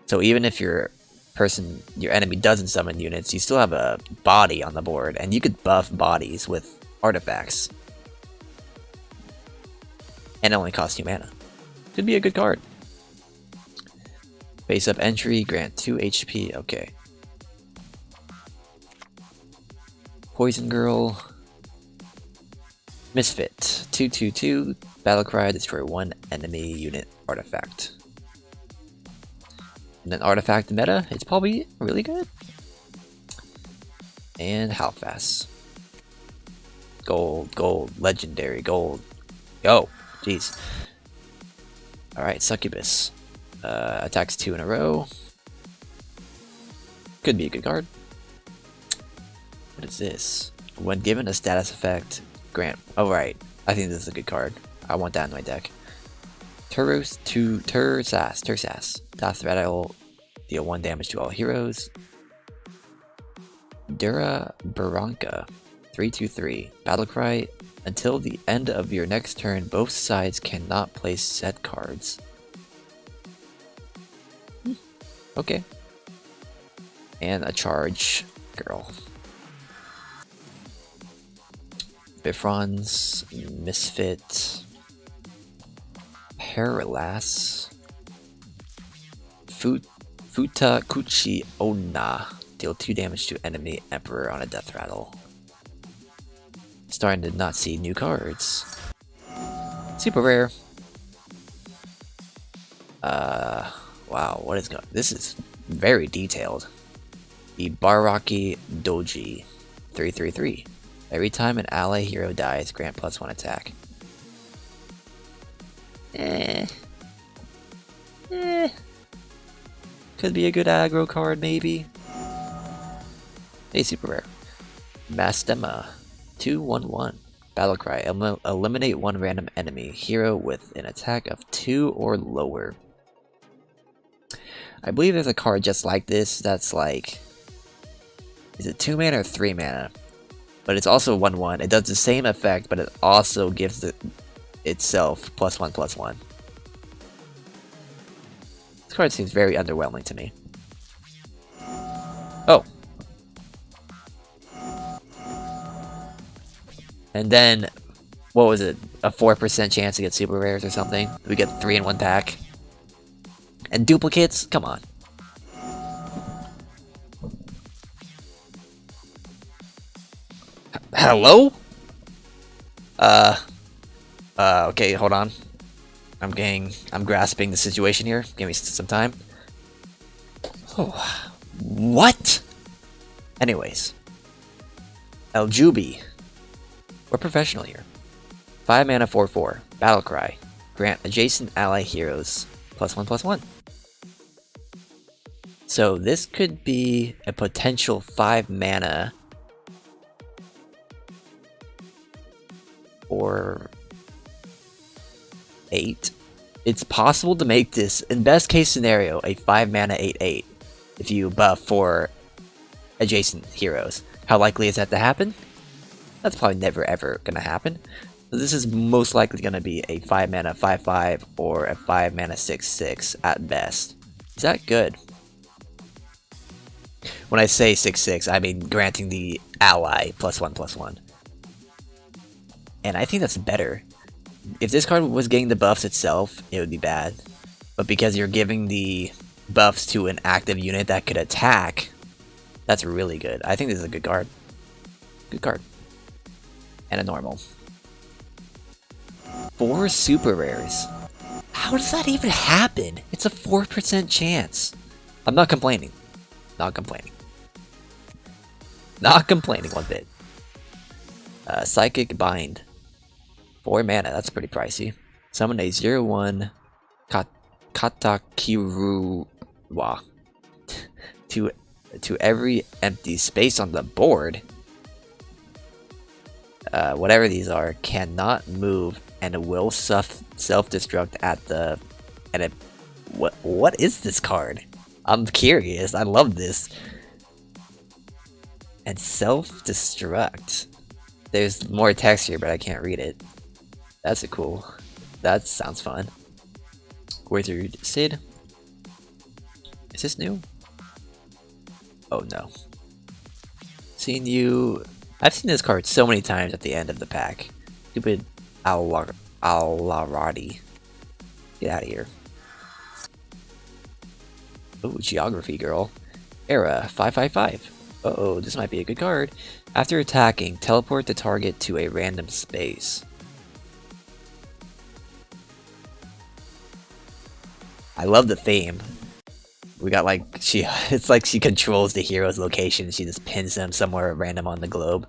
So even if your enemy doesn't summon units, you still have a body on the board, and you could buff bodies with artifacts. And it only costs 2 mana. Could be a good card. Face up entry, grant 2 HP, okay. Poison Girl. Misfit. 2/2/2. Battle Cry, destroy 1 enemy unit artifact. And then artifact meta, it's probably really good. And how fast? Gold, legendary, gold. Yo, jeez. Alright, Succubus. Attacks 2 in a row. Could be a good card. What is this? When given a status effect, grant. Oh, right. I think this is a good card. I want that in my deck. Tursas. Death Rattle. Deal 1 damage to all heroes. Dura Baranka. 3/3. Battlecry. Until the end of your next turn, both sides cannot play set cards. Okay. And a charge girl. Bifron's Misfit. Paralas. Futa Kuchi Onna. Deal 2 damage to enemy Emperor on a death rattle. Starting to not see new cards. Super rare. Wow, what is going on? This is very detailed. Ibaraki Doji. 3/3. Every time an ally hero dies, grant +1 attack. Could be a good aggro card, maybe. Hey, super rare. Mastema. 2/1/1. Battlecry. Eliminate one random enemy hero with an attack of 2 or lower. I believe there's a card just like this that's like... Is it 2 mana or 3 mana? But it's also 1/1. It does the same effect, but it also gives itself +1/+1. This card seems very underwhelming to me. Oh. And then, what was it? A 4% chance to get super rares or something? We get 3 in 1 pack. And duplicates? Come on. Hello? Okay, hold on. I'm grasping the situation here. Give me some time. Oh, what? Anyways. Eljubi. We're professional here. 5 mana 4/4. Battlecry. Grant adjacent ally heroes +1/+1. So this could be a potential 5 mana or 8. It's possible to make this, in best case scenario, a 5 mana 8/8 if you buff for adjacent heroes. How likely is that to happen? That's probably never ever gonna happen. So this is most likely gonna be a 5 mana 5/5 or a 5 mana 6/6 at best. Is that good? When I say 6/6, I mean granting the ally +1/+1. And I think that's better. If this card was getting the buffs itself, it would be bad. But because you're giving the buffs to an active unit that could attack, that's really good. I think this is a good card. Good card. And a normal. 4 super rares. How does that even happen? It's a 4% chance. I'm not complaining. Not complaining. Not complaining one bit. Psychic Bind. 4 mana, that's pretty pricey. Summon a 0/1 Katakiruwa to every empty space on the board. Whatever these are, cannot move and will self-destruct at the... And it... What is this card? I'm curious. I love this. And self-destruct. There's more text here, but I can't read it. That's a cool. That sounds fun. Wizard Sid. Is this new? Oh no. Seen you... I've seen this card so many times at the end of the pack. Stupid Al-Laradi. Get out of here. Ooh, Geography Girl. Era 5/5/5. Uh-oh, this might be a good card. After attacking, teleport the target to a random space. I love the theme. We got like, it's like she controls the hero's location. She just pins them somewhere random on the globe.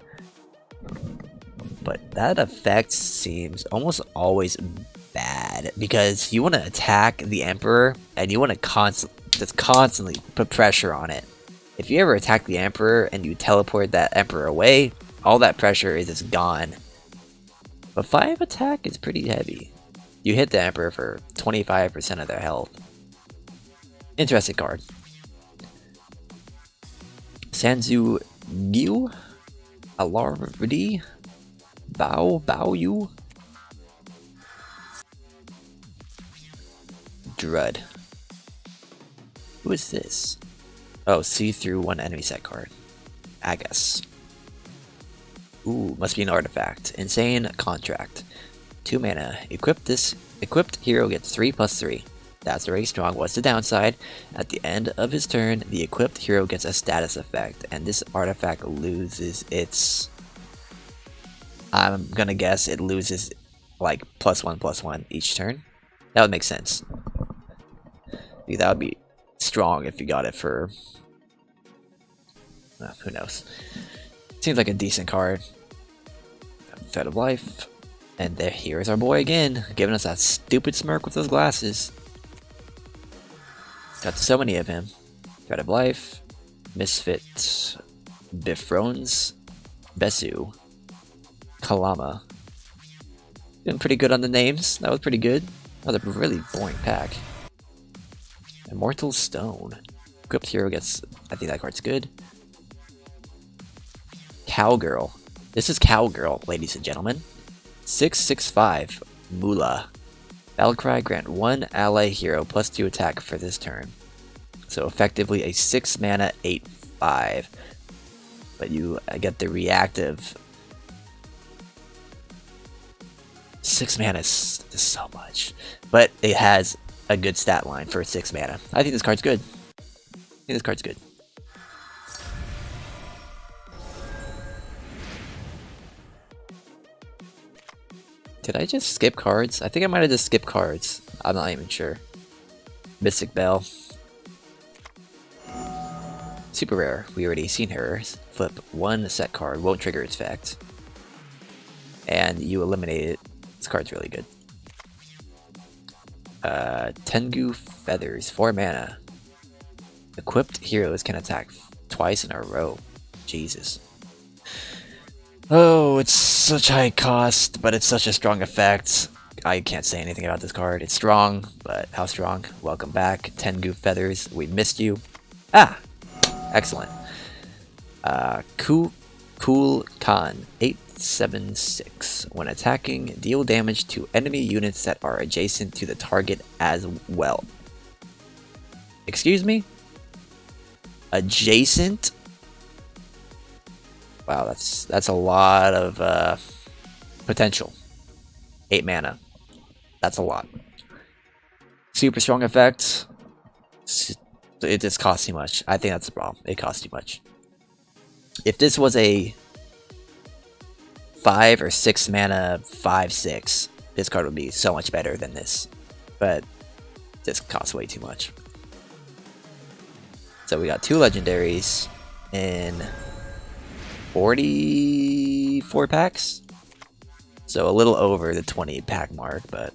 But that effect seems almost always bad because you want to attack the Emperor and you want to constantly put pressure on it. If you ever attack the Emperor and you teleport that Emperor away, all that pressure is just gone. But 5 attack is pretty heavy. You hit the Emperor for 25% of their health. Interesting card. Sanzu Gyu, Alarvdi, Bao Yu, Drud. Who is this? Oh, see through one enemy set card. Agus. Ooh, must be an artifact. Insane Contract. 2 mana. Equipped hero gets 3/3. That's already strong. What's the downside? At the end of his turn, the equipped hero gets a status effect, and this artifact loses its... I'm gonna guess it loses like +1/+1 each turn. That would make sense. That would be strong if you got it for... who knows. Seems like a decent card. Fed of Life. And there, here's our boy again, giving us that stupid smirk with those glasses. Got so many of him. Thread of Life, Misfit, Bifrones, Besu, Kalama. Been pretty good on the names. That was pretty good. That was a really boring pack. Immortal Stone. Equipped hero gets... I think that card's good. Cowgirl. This is Cowgirl, ladies and gentlemen. 6/6/5. Mula. Battlecry, grant 1 ally hero +2 attack for this turn. So effectively a 6 mana 8/5. But you get the reactive. 6 mana is so much. But it has a good stat line for 6 mana. I think this card's good. Did I just skip cards? I think I might have just skipped cards. I'm not even sure. Mystic Bell. Super rare. We already seen her. Flip 1 set card. Won't trigger its effect. And you eliminate it. This card's really good. Tengu Feathers. 4 mana. Equipped heroes can attack twice in a row. Jesus. Oh, it's such high cost, but it's such a strong effect. I can't say anything about this card. It's strong, but how strong? Welcome back, Tengu Feathers. We missed you. Ah! Excellent. Cool Khan, 8/7/6. When attacking, deal damage to enemy units that are adjacent to the target as well. Excuse me? Adjacent? Wow, that's a lot of potential. 8 mana. That's a lot. Super strong effect. It just costs too much. I think that's the problem. It costs too much. If this was a 5 or 6 mana 5/6, this card would be so much better than this. But this costs way too much. So we got 2 legendaries in 44 packs. So a little over the 20 pack mark, but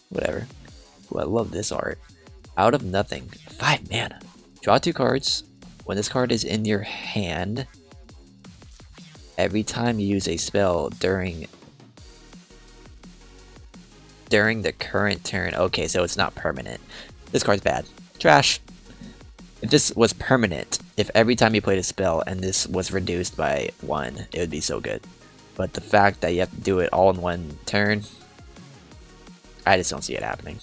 whatever. Ooh, I love this art. Out of nothing. 5 mana. Draw 2 cards. When this card is in your hand, every time you use a spell during the current turn. Okay, so it's not permanent. This card's bad. Trash. If this was permanent, if every time you played a spell and this was reduced by 1, it would be so good. But the fact that you have to do it all in one turn, I just don't see it happening.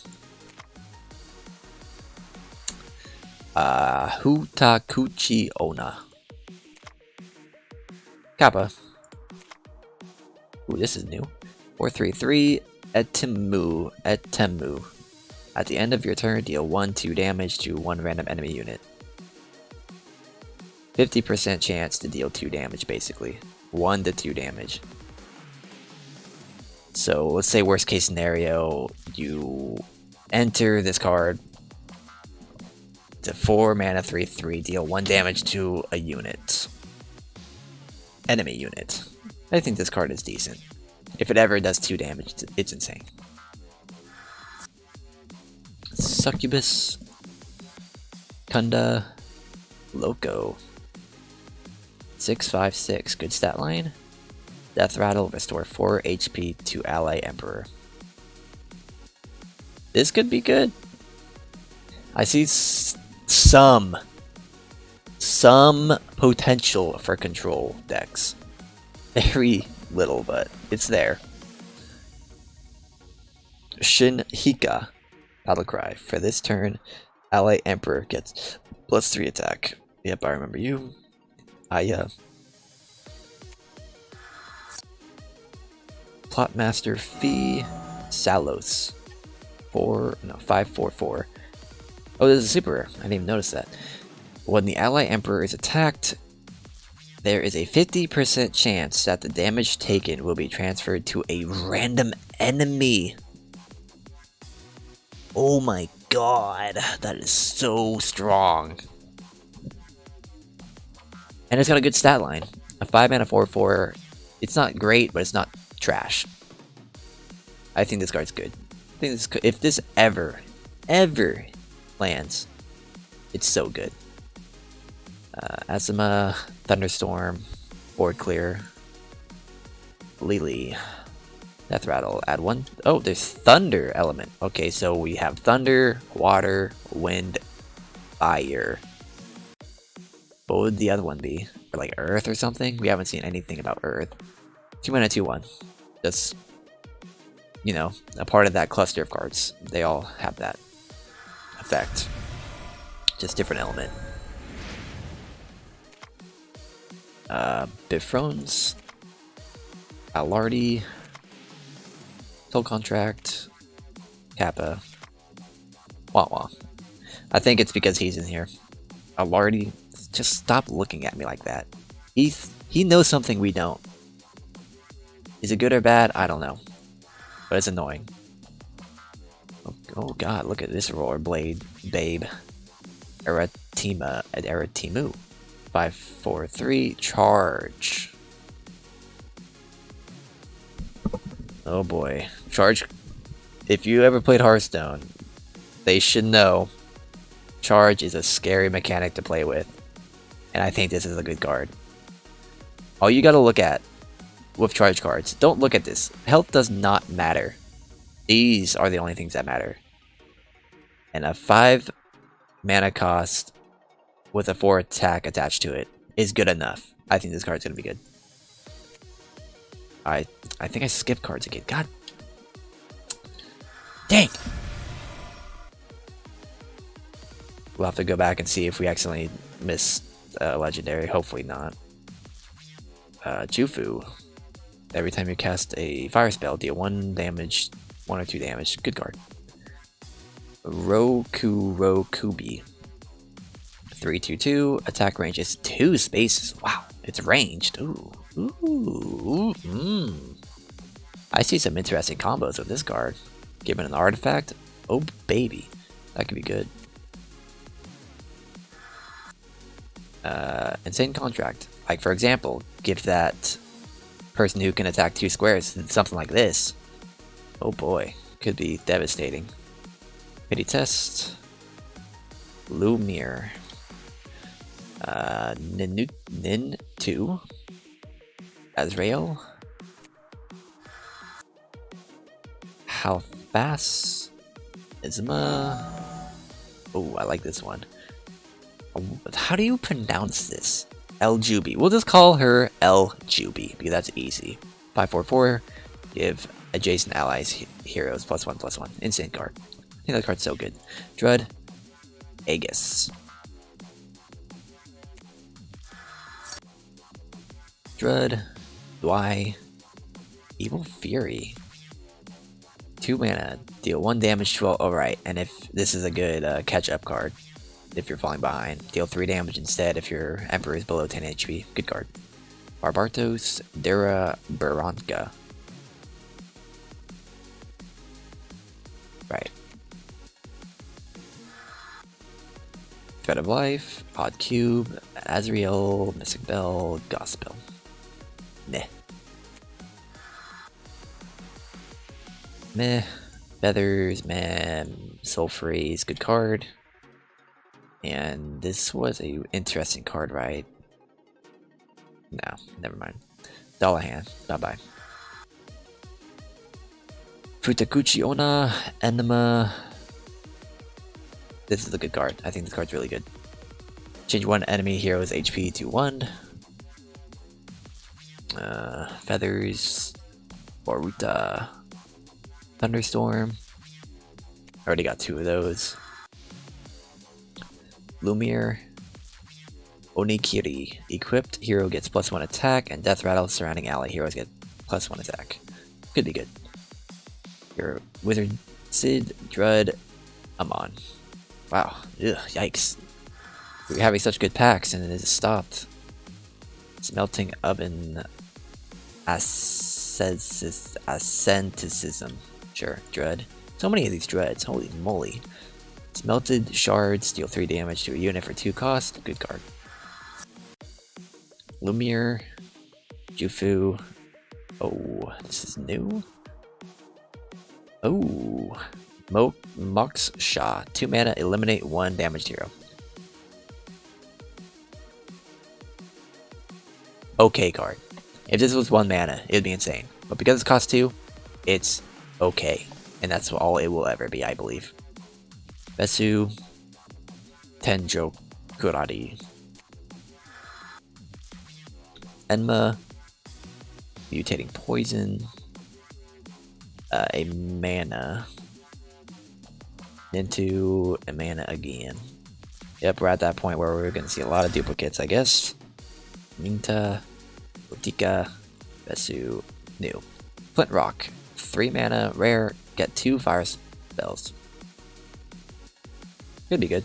Hutakuchi Ona. Kappa. Ooh, this is new. 4/3/3. Etemu. At the end of your turn, deal 1/2 damage to 1 random enemy unit. 50% chance to deal 2 damage, basically. 1 to 2 damage. So let's say worst case scenario, you enter this card. It's a 4 mana 3/3, deal 1 damage to a unit. Enemy unit. I think this card is decent. If it ever does 2 damage, it's insane. Succubus. Kunda. Loco. 656, good stat line. Death Rattle, restore 4 HP to ally Emperor. This could be good. I see some potential for control decks. Very little, but it's there. Shin Hika. Battlecry. For this turn, ally Emperor gets +3 attack. Yep, I remember you. Plotmaster Fee Salos. 544. Oh, this is a super rare. I didn't even notice that. When the ally Emperor is attacked, there is a 50% chance that the damage taken will be transferred to a random enemy. Oh my god, that is so strong. And it's got a good stat line. A 5-mana 4/4. It's not great, but it's not trash. I think this card's good. I think this if this ever lands, it's so good. Azuma, Thunderstorm, Board Clear, Lily, Death Rattle, add 1. Oh, there's Thunder element. Okay, so we have Thunder, Water, Wind, Fire. What would the other one be? Or like Earth or something? We haven't seen anything about Earth. 2-mana 2/1. Just, you know, a part of that cluster of cards. They all have that effect. Just different element. Bifrones, Alardi, Soul Contract, Kappa, Wawa. I think it's because he's in here. Alardi, just stop looking at me like that. He knows something we don't. Is it good or bad? I don't know. But it's annoying. Oh god, look at this Rollerblade babe. Eratimu. 5/4/3 charge. Oh boy. Charge. If you ever played Hearthstone, they should know charge is a scary mechanic to play with. And I think this is a good card. All you gotta look at with charge cards, don't look at this. Health does not matter. These are the only things that matter. And a 5 mana cost with a 4 attack attached to it is good enough. I think this card's gonna be good. I think I skipped cards again. God dang! We'll have to go back and see if we accidentally missed legendary. Hopefully not. Jufu. Every time you cast a fire spell, deal 1 damage, 1 or 2 damage. Good card. Rokubi. 3/2/2. Attack range is 2 spaces. Wow, it's ranged. Ooh. I see some interesting combos with this card. Given an artifact, oh baby, that could be good. Insane Contract. Like for example, give that person who can attack 2 squares something like this. Oh boy, could be devastating. Pity Test. Lumir. Nin 2. Azrael. How fast? Izma. Oh, I like this one. How do you pronounce this? Eljubi. We'll just call her Eljubi because that's easy. 5/4/4. Give adjacent allies heroes +1/+1. Insane card. I think that card's so good. Drud. Aegis. Drud. Dwy. Evil Fury. 2 mana. Deal 1 damage to all. Alright, and if this is a good catch-up card. If you're falling behind. Deal 3 damage instead if your Emperor is below 10 HP. Good card. Barbartos. Dura Baranka. Right. Thread of Life. Odd Cube. Azrael. Mystic Bell. Gospel. Meh. Meh. Feathers. Meh. Soul Freeze. Good card. And this was a interesting card, right? No, never mind. Dullahan, bye-bye. Futakuchi Onna, Enema. This is a good card. I think this card's really good. Change one enemy hero's HP to 1. Feathers. Boruta. Thunderstorm. Already got 2 of those. Lumiere. Onikiri. Equipped hero gets +1 attack, and Death Rattle surrounding ally heroes get +1 attack. Could be good. Your Wizard Sid, Drud, Amon. Wow. Ugh, yikes. We're having such good packs and it has stopped. Smelting Oven. Asceticism. Sure, Dread. So many of these dreads, holy moly. Smelted Shards, deal 3 damage to a unit for 2 cost. Good card. Lumiere. Jufu. Oh, this is new. Oh. Mox Shah. 2 mana, eliminate 1 damaged hero. Okay card. If this was 1 mana, it'd be insane. But because it costs 2, it's okay. And that's all it will ever be, I believe. Besu. Tenjo Kurari. Enma. Mutating Poison. A mana. Into a mana again. Yep, we're at that point where we're going to see a lot of duplicates, I guess. Minta. Botika. Besu. New. Flint Rock. 3 mana, rare, get 2 fire spells. Could be good.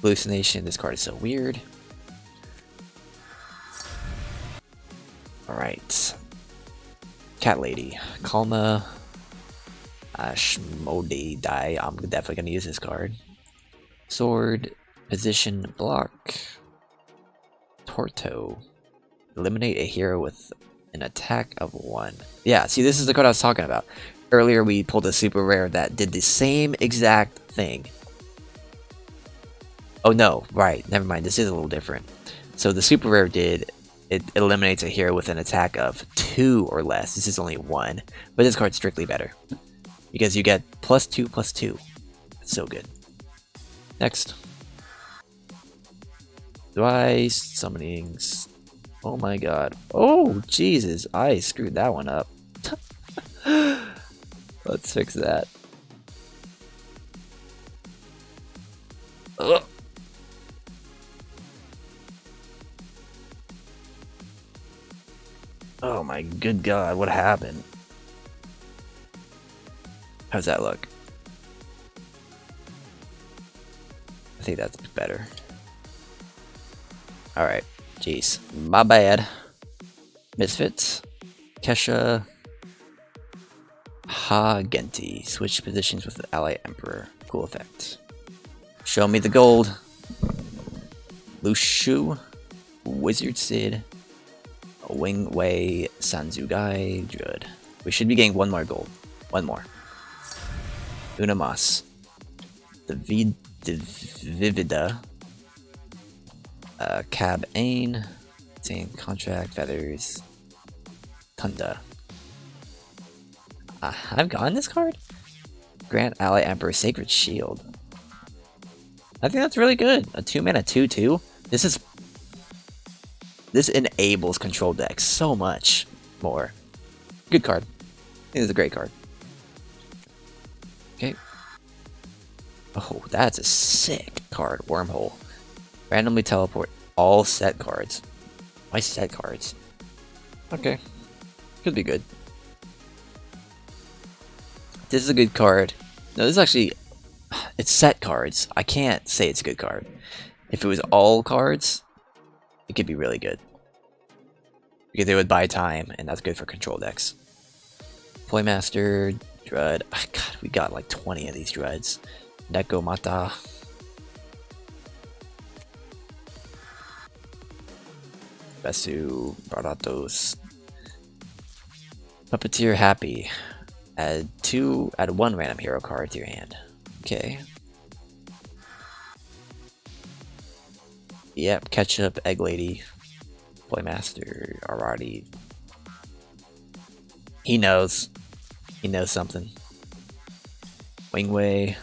Hallucination, this card is so weird. Alright. Cat Lady. Kalma. Ashmode Die. I'm definitely going to use this card. Sword. Position block. Torto. Eliminate a hero with an attack of 1. Yeah, see, this is the card I was talking about. Earlier we pulled a super rare that did the same exact thing. Oh no, right, never mind, this is a little different. So the super rare it eliminates a hero with an attack of 2 or less. This is only 1, but this card's strictly better. Because you get +2/+2. It's so good. Next. Twice summonings. Oh my god. Oh, Jesus. I screwed that one up. Let's fix that. Ugh. Oh my good god, what happened? How's that look? I think that's better. Alright. Jeez. My bad. Misfits. Kesha. Ha Genti. Switch positions with the ally emperor. Cool effect. Show me the gold. Lushu. Wizard Sid. Wing Wei. Sanzugai. Druid. We should be getting 1 more gold. 1 more. Unamas. Vivida. Cab Ain. Same contract. Feathers. Tunda. I've gotten this card? Grant Ally Emperor Sacred Shield. I think that's really good. A 2 mana 2/2. This enables control decks so much more. Good card. I think this is a great card. Okay. Oh, that's a sick card. Wormhole. Randomly teleport all set cards. Why set cards? Okay. Could be good. This is a good card. No, this is actually... It's set cards. I can't say it's a good card. If it was all cards, it could be really good. Because they would buy time, and that's good for control decks. Playmaster, Drud. God, we got like 20 of these Druds. Neko Mata. Besu, Baratos. Puppeteer Happy. Add 1 random hero card to your hand. Okay. Yep, Ketchup, Egg Lady, Playmaster, already. He knows. He knows something. Wingway,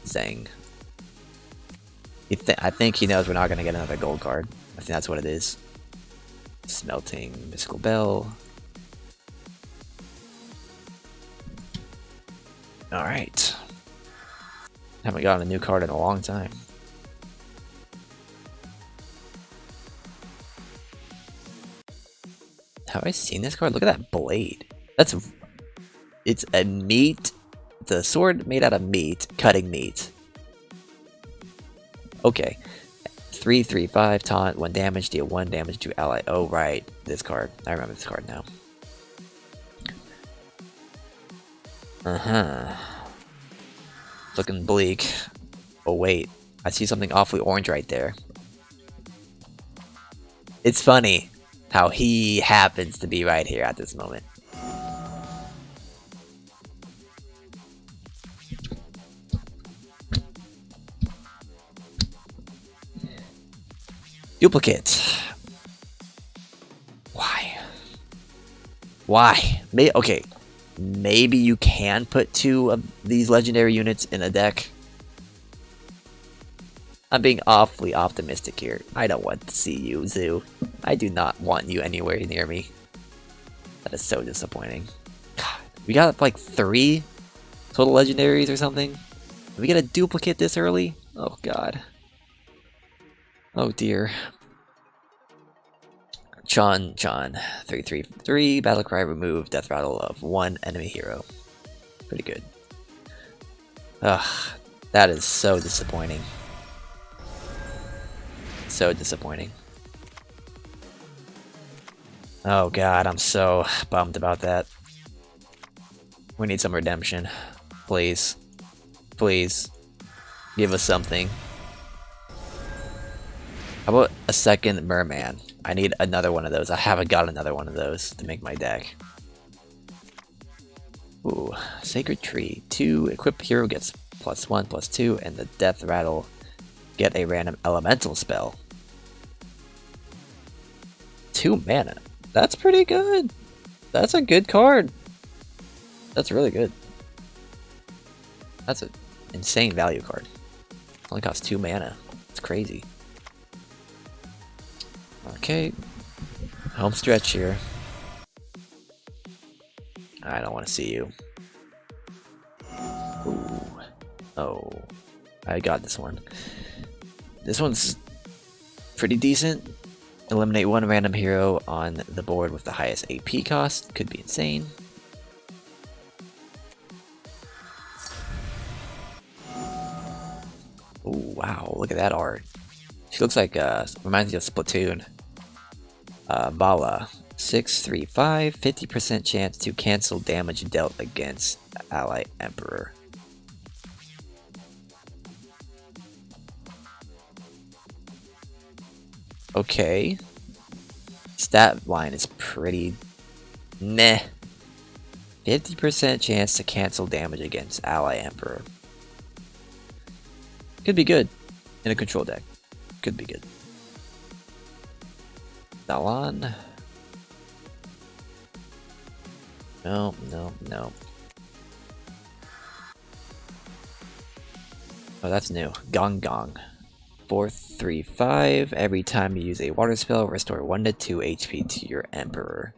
Zang. I think he knows we're not gonna get another gold card. I think that's what it is. Smelting, Mystical Bell. Alright. Haven't gotten a new card in a long time. Have I seen this card? Look at that blade. It's a meat. The sword made out of meat, cutting meat. Okay. 3/3/5 taunt, 1 damage, deal 1 damage to ally. Oh right, this card. I remember this card now. Looking bleak. Oh wait, I see something awfully orange right there. It's funny how he happens to be right here at this moment. Duplicate. Why? Why? Okay, maybe you can put 2 of these legendary units in a deck. I'm being awfully optimistic here. I don't want to see you, Zoo. I do not want you anywhere near me. That is so disappointing. God, we got like 3 total legendaries or something. Did we get a duplicate this early? Oh god. Oh dear. Chon, 3/3/3, Battlecry remove, death rattle of 1 enemy hero. Pretty good. Ugh, that is so disappointing. So disappointing. Oh god, I'm so bummed about that. We need some redemption. Please. Please. Give us something. How about a second Merman? I need another one of those. I haven't got another one of those to make my deck. Ooh, Sacred Tree. 2, equip hero gets +1/+2, and the death rattle get a random elemental spell. 2 mana. That's pretty good. That's a good card. That's really good. That's an insane value card. Only costs 2 mana. It's crazy. Okay. Home stretch here. I don't want to see you. Ooh. Oh. I got this one. This one's pretty decent. Eliminate 1 random hero on the board with the highest AP cost. Could be insane. Ooh, wow, look at that art. She looks like, reminds me of Splatoon. Bala. 6/3/5, 50% chance to cancel damage dealt against ally Emperor. Okay. Stat line is pretty meh. 50% chance to cancel damage against ally Emperor. Could be good in a control deck. Could be good. Dalan. No, no, no. Oh, that's new. Gong Gong. 4/3/5. Every time you use a water spell, restore 1 to 2 HP to your Emperor.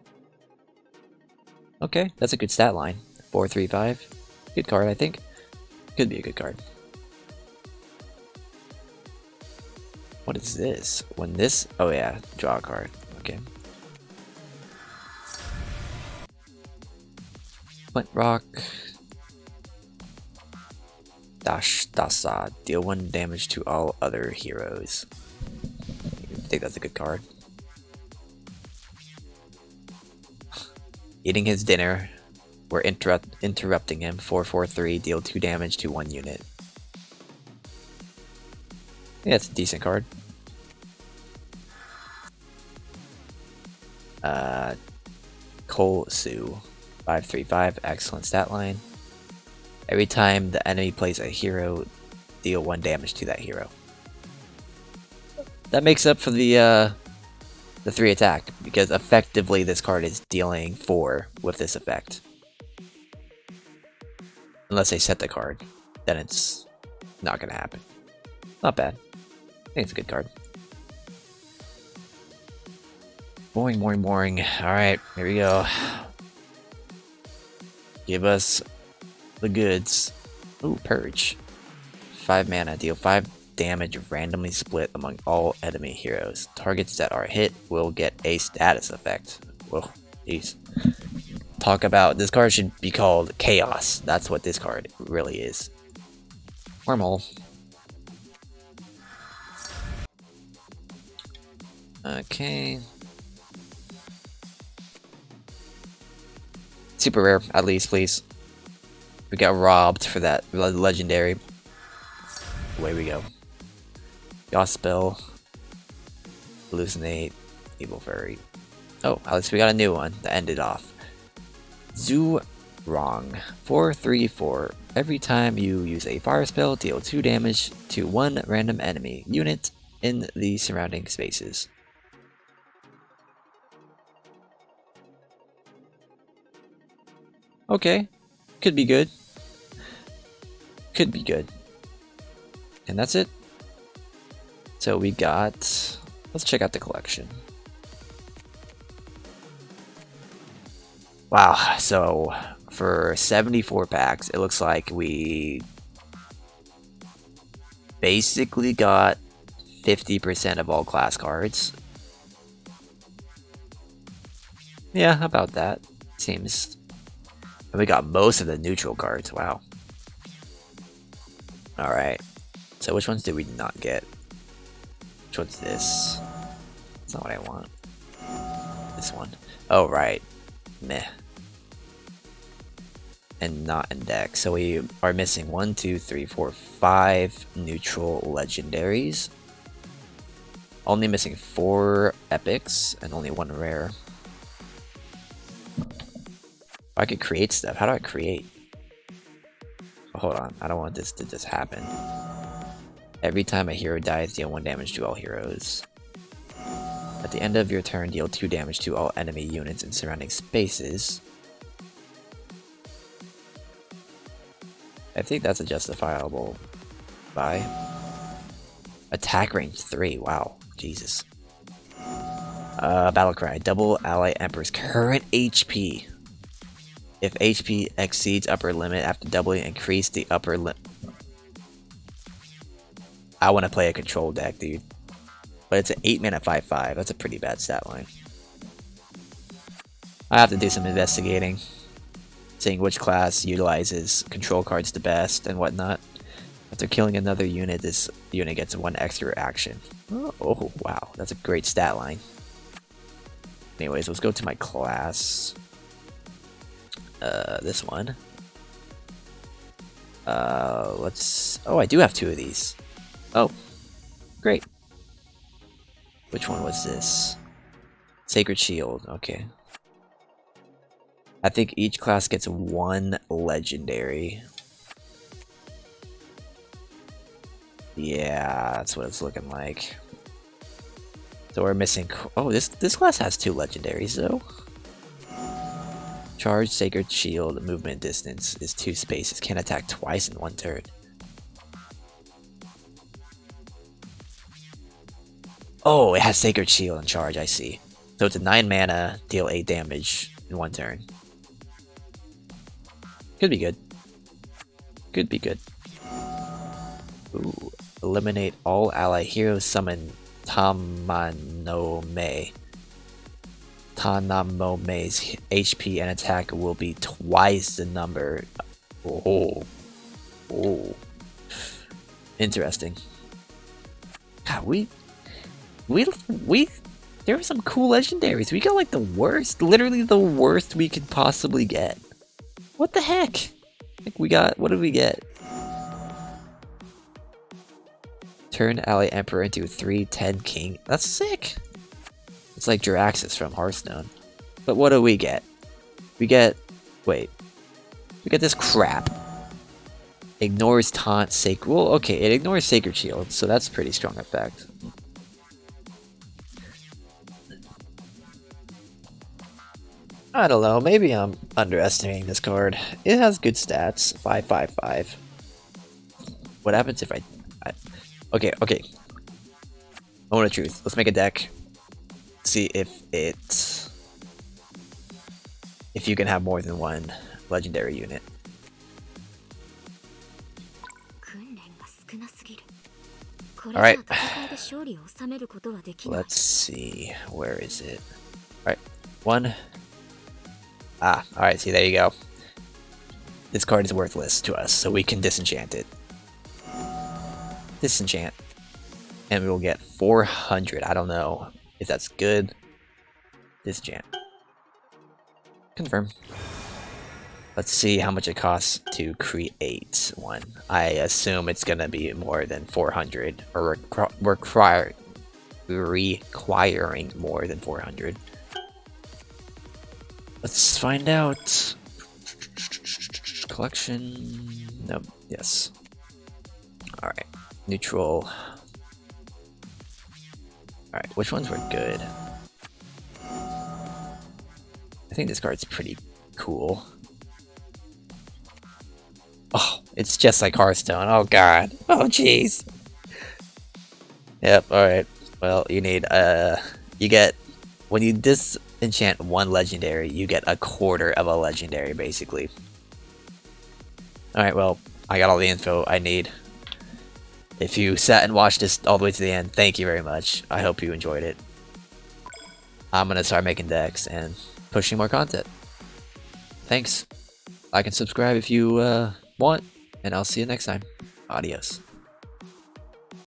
Okay, that's a good stat line. 4/3/5. Good card, I think. Could be a good card. What is this? When this... Oh yeah, draw a card. Okay. Flint Rock. Dasa. Deal 1 damage to all other heroes. I think that's a good card. Eating his dinner. We're interrupting him. 4/4/3. Deal 2 damage to 1 unit. Yeah, it's a decent card. Cole Sue. 5/3/5. Excellent stat line. Every time the enemy plays a hero, deal 1 damage to that hero. That makes up for the 3 attack, because effectively this card is dealing 4 with this effect. Unless I set the card, then it's not gonna happen. Not bad. I think it's a good card. Boring, boring, boring. Alright, here we go. Give us the goods. Ooh, Purge. 5 mana, deal 5 damage randomly split among all enemy heroes. Targets that are hit will get a status effect. Whoa, jeez. Talk about, this card should be called Chaos. That's what this card really is. Normal. Okay. Super rare, at least, please. We got robbed for that legendary. Away we go. Gospel. Hallucinate. Evil Fairy. Oh, at least we got a new one that ended off. Zurong. 4/3/4. Every time you use a fire spell, deal 2 damage to 1 random enemy unit in the surrounding spaces. Okay. Could be good. Could be good. And that's it. So we got... Let's check out the collection. Wow, so for 74 packs, it looks like we basically got 50% of all class cards. Yeah, about that. Seems... And we got most of the neutral cards, wow. Alright, so which ones did we not get? Which one's this? That's not what I want. This one. Oh, right. Meh. And not in deck. So we are missing 1, 2, 3, 4, 5 neutral legendaries. Only missing 4 epics and only 1 rare. I could create stuff. How do I create? Oh, hold on. I don't want this to just happen. Every time a hero dies, deal 1 damage to all heroes. At the end of your turn, deal 2 damage to all enemy units in surrounding spaces. I think that's a justifiable buy. Attack range 3, wow. Jesus. Battle Cry. Double Ally Emperor's current HP. If HP exceeds upper limit after doubling, increase the upper limit. I want to play a control deck, dude. But it's an 8 mana 5/5. That's a pretty bad stat line. I have to do some investigating. Seeing which class utilizes control cards the best and whatnot. After killing another unit, this unit gets 1 extra action. Oh, wow. That's a great stat line. Anyways, let's go to my class. This one. Let's... Oh, I do have 2 of these. Oh, great. Which one was this? Sacred Shield, okay. I think each class gets 1 legendary. Yeah, that's what it's looking like. So we're missing... Oh, this class has 2 legendaries, though. Charge, Sacred Shield, movement distance is 2 spaces. Can attack twice in 1 turn. Oh, it has Sacred Shield and Charge, I see. So it's a 9 mana, deal 8 damage in 1 turn. Could be good. Could be good. Ooh. Eliminate all ally heroes, summon Tamanome. Tanamome's HP and attack will be twice the number. Oh. Oh. Interesting. God, there were some cool legendaries. We got like the worst, literally the worst we could possibly get. What the heck? Like we got, what did we get? Turn Ally Emperor into 3/10 King. That's sick. It's like Jiraxis from Hearthstone. But what do we get? We get, wait. We get this crap. Ignores Taunt Sacred. Well, okay, it ignores Sacred Shield, so that's pretty strong effect. I don't know, maybe I'm underestimating this card. It has good stats, 555. What happens if I okay, okay. Moment of truth. Let's make a deck. See if you can have more than one legendary unit. Alright. Let's see. Where is it? Alright. One. Ah, alright, see, there you go. This card is worthless to us, so we can disenchant it. Disenchant. And we will get 400. I don't know if that's good. Disenchant. Confirm. Let's see how much it costs to create one. I assume it's gonna be more than 400, or requiring more than 400. Let's find out. Collection. Nope. Yes. Alright. Neutral. Alright, which ones were good? I think this card's pretty cool. Oh, it's just like Hearthstone. Oh god. Oh jeez. Yep, alright. Well, you need, you get, when you disenchant one legendary, you get a quarter of a legendary, basically. Alright, well, I got all the info I need. If you sat and watched this all the way to the end, thank you very much. I hope you enjoyed it. I'm gonna start making decks and pushing more content. Thanks. Like and subscribe if you want, and I'll see you next time. Adios.